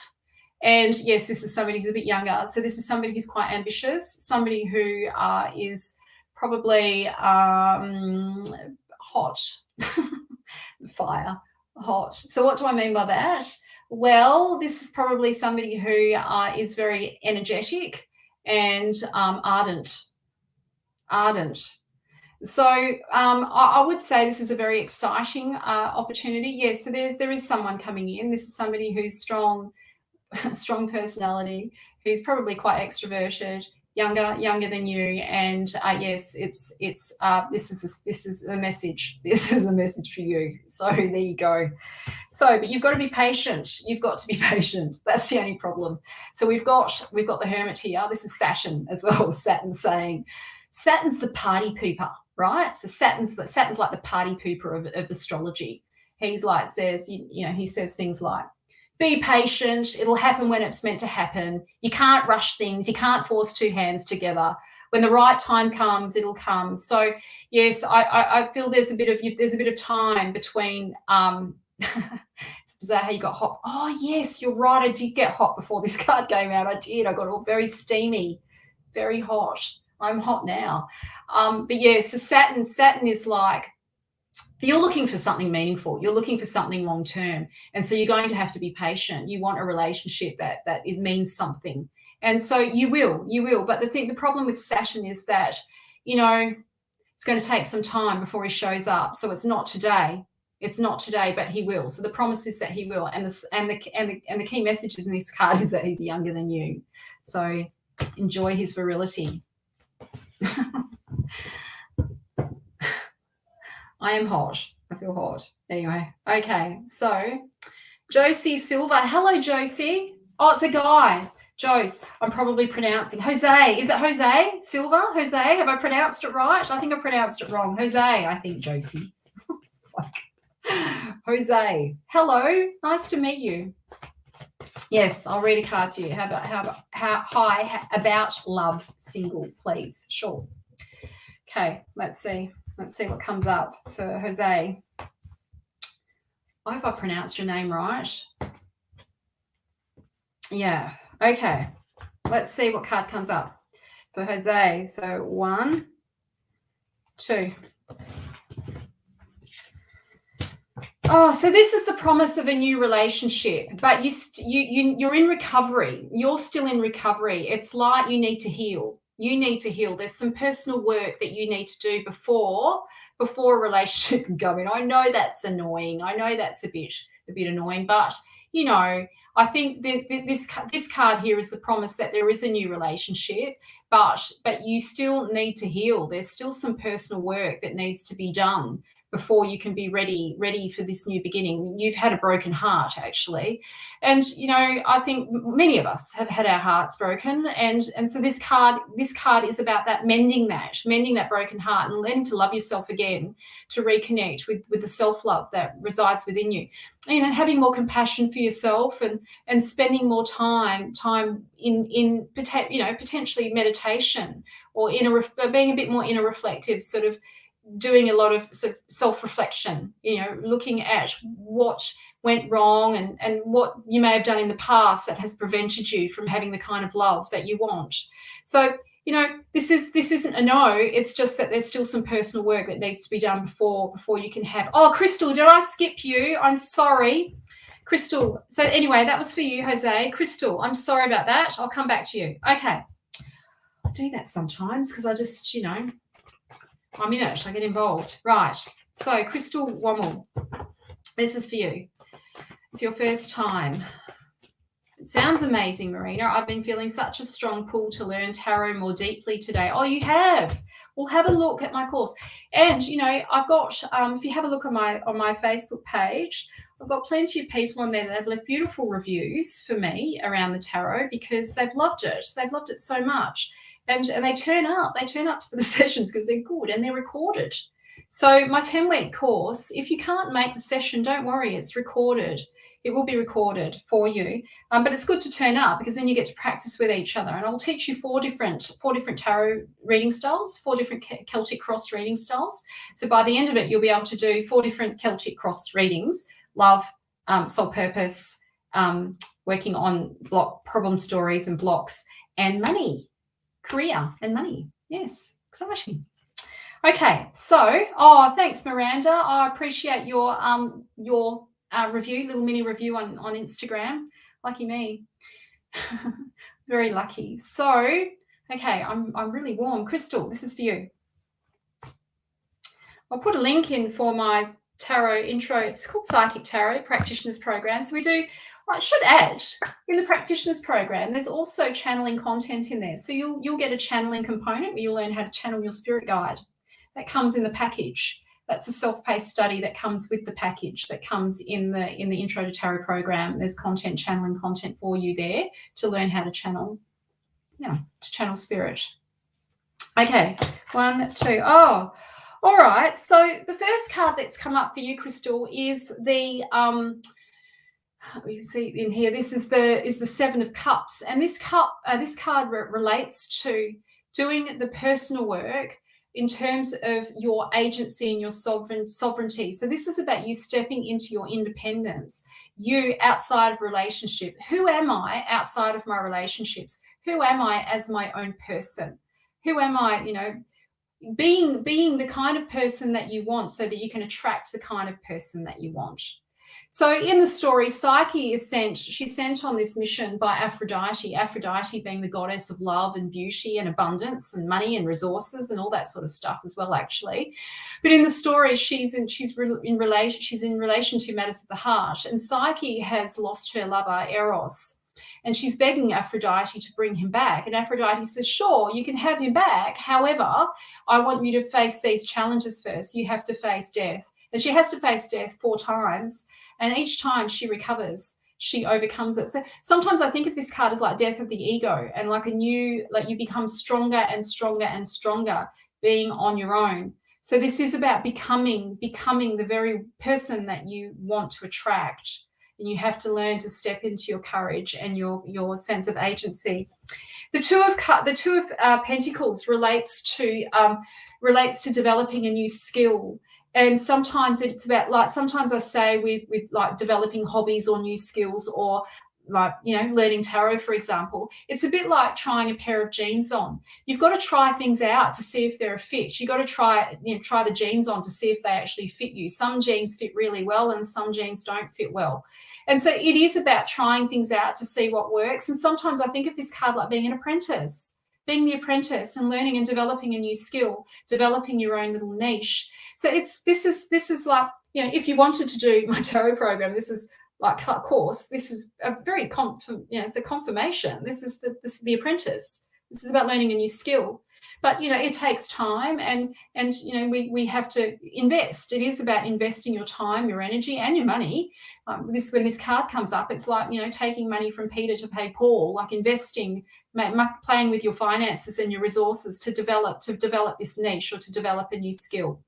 And yes, this is somebody who's a bit younger. So this is somebody who's quite ambitious, somebody who is probably hot, fire, hot. So what do I mean by that? Well, this is probably somebody who is very energetic and ardent. So I would say this is a very exciting opportunity. Yes, so there is someone coming in. This is somebody who's strong personality, who's probably quite extroverted, younger than you. And yes, this is a message. This is a message for you. So there you go. So, but you've got to be patient. You've got to be patient. That's the only problem. So we've got the Hermit here. This is Saturn as well. Saturn's the party pooper, right? So Saturn's like the party pooper of astrology. he's like says, you know, he says things like, be patient. It'll happen when it's meant to happen. You can't rush things. You can't force two hands together. When the right time comes, it'll come. So yes, I feel there's a bit of time between. It's bizarre how you got hot. Oh yes, you're right. I did get hot before this card came out. I did. I got all very steamy, very hot. I'm hot now. But yeah, so Saturn is like, you're looking for something meaningful. You're looking for something long term, and so you're going to have to be patient. You want a relationship that it means something, and so you will. But the problem with Saturn is that, you know, it's going to take some time before he shows up. So it's not today. It's not today, but he will. So the promise is that he will, and the key messages in this card is that he's younger than you. So enjoy his virility. I am hot. I feel hot. Anyway, okay. So Josie Silva. Hello, Josie. Oh, it's a guy. Jose. I'm probably pronouncing Jose. Is it Jose Silva? Jose? Have I pronounced it right? I think I pronounced it wrong. Jose. I think Josie. Jose. Hello. Nice to meet you. Yes, I'll read a card for you. How about love single, please? Sure. Okay. Let's see. Let's see what comes up for Jose. I hope I pronounced your name right. Yeah. Okay. Let's see what card comes up for Jose. So 1, 2. Oh, so this is the promise of a new relationship, but you're in recovery. You're still in recovery. It's like you need to heal. You need to heal. There's some personal work that you need to do before a relationship can go in. I know that's annoying. I know that's a bit annoying, but you know, I think this card here is the promise that there is a new relationship, but you still need to heal. There's still some personal work that needs to be done before you can be ready for this new beginning. You've had a broken heart, actually. And, you know, I think many of us have had our hearts broken. And so this card is about that, mending that broken heart and learning to love yourself again, to reconnect with the self-love that resides within you. And having more compassion for yourself and spending more time in potentially meditation, or being a bit more inner reflective, sort of doing a lot of sort of self-reflection, you know, looking at what went wrong and what you may have done in the past that has prevented you from having the kind of love that you want. So, you know, this isn't a no, it's just that there's still some personal work that needs to be done before you can have. Oh, Crystal, did I skip you? I'm sorry. Crystal. So anyway, that was for you, Jose. Crystal, I'm sorry about that. I'll come back to you. Okay. I do that sometimes because I just, you know, I'm in it. I get involved. Right. So, Crystal Wommel, this is for you. It's your first time. It sounds amazing, Marina. I've been feeling such a strong pull to learn tarot more deeply today. Oh, you have? Well, have a look at my course. And, you know, I've got, if you have a look on my Facebook page, I've got plenty of people on there that have left beautiful reviews for me around the tarot because they've loved it. They've loved it so much. And they turn up for the sessions because they're good and they're recorded. So my 10-week course, if you can't make the session, don't worry, it's recorded. It will be recorded for you. But it's good to turn up because then you get to practice with each other. And I'll teach you four different tarot reading styles, 4 different Celtic cross reading styles. So by the end of it, you'll be able to do 4 different Celtic cross readings: love, soul purpose, working on block problem stories and blocks, and money. Career and money. Yes, exciting. Okay, so thanks, Miranda. I appreciate your review, little mini review on Instagram. Lucky me. Very lucky. So, okay, I'm really warm. Crystal, this is for you. I'll put a link in for my tarot intro. It's called Psychic Tarot Practitioners Program. So we do. I should add, in the practitioners program, there's also channeling content in there. So you'll get a channeling component where you'll learn how to channel your spirit guide. That comes in the package. That's a self-paced study that comes with the package that comes in the Intro to Tarot program. There's channeling content for you there to learn how to channel spirit. Okay, 1, 2. All right, so the first card that's come up for you, Crystal, is the you see in here, this is the Seven of Cups, and this card relates to doing the personal work in terms of your agency and your sovereignty. So this is about you stepping into your independence, you outside of relationship. Who am I outside of my relationships? Who am I as my own person? Who am I, being the kind of person that you want, so that you can attract the kind of person that you want. So in the story, Psyche is sent on this mission by Aphrodite, Aphrodite being the goddess of love and beauty and abundance and money and resources and all that sort of stuff as well, actually. But in the story, she's in relation to matters of the heart, and Psyche has lost her lover, Eros. And she's begging Aphrodite to bring him back. And Aphrodite says, sure, you can have him back. However, I want you to face these challenges first. You have to face death. And she has to face death 4 times. And each time she recovers, she overcomes it. So sometimes I think of this card as like death of the ego, and like you become stronger and stronger and stronger being on your own. So this is about becoming the very person that you want to attract. And you have to learn to step into your courage and your sense of agency. The Two of Pentacles relates to developing a new skill. And sometimes it's about, like, sometimes I say with like developing hobbies or new skills, or like, learning tarot, for example. It's a bit like trying a pair of jeans on. You've got to try things out to see if they're a fit. You've got to try the jeans on to see if they actually fit you. Some jeans fit really well and some jeans don't fit well. And so it is about trying things out to see what works. And sometimes I think of this card like being an apprentice. Being the apprentice and learning and developing a new skill, developing your own little niche. So this is like, if you wanted to do my tarot program, this is like course. This is a very it's a confirmation. This is the apprentice. This is about learning a new skill. But it takes time, and we have to invest. It is about investing your time, your energy, and your money. When this card comes up, it's like taking money from Peter to pay Paul, like investing, playing with your finances and your resources to develop this niche or to develop a new skill.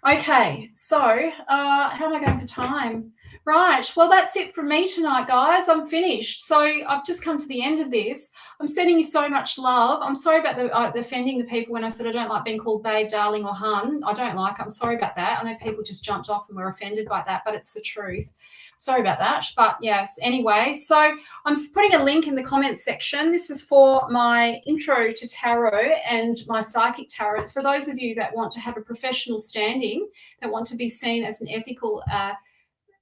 Okay, so how am I going for time? Right, well, that's it from me tonight, guys. I'm finished. So I've just come to the end of this. I'm sending you so much love. I'm sorry about the offending the people when I said I don't like being called babe, darling, or hun. I don't like it. I'm sorry about that. I know people just jumped off and were offended by that, but it's the truth. Sorry about that. But yes, anyway, so I'm putting a link in the comments section. This is for my intro to tarot and my psychic tarot. It's for those of you that want to have a professional standing, that want to be seen as an ethical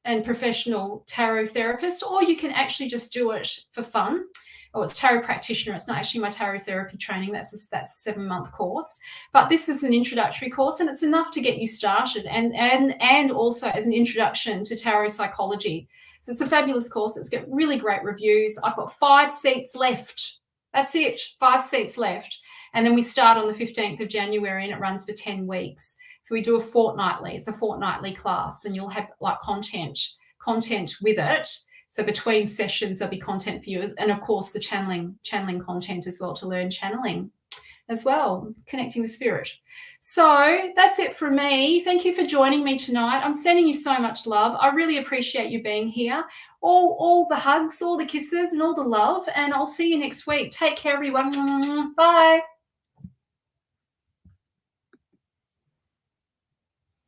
and professional tarot therapist, or you can actually just do it for fun. Oh, it's tarot practitioner. It's not actually my tarot therapy training. That's a 7-month course. But this is an introductory course, and it's enough to get you started, and also as an introduction to tarot psychology. So it's a fabulous course. It's got really great reviews. I've got 5 seats left. That's it, 5 seats left. And then we start on the 15th of January, and it runs for 10 weeks. So we do a fortnightly. It's a fortnightly class, and you'll have like content with it. So between sessions, there'll be content for you, and of course the channeling content as well, to learn channeling as well, connecting with spirit. So that's it from me. Thank you for joining me tonight. I'm sending you so much love. I really appreciate you being here. All the hugs, all the kisses, and all the love. And I'll see you next week. Take care, everyone. Bye.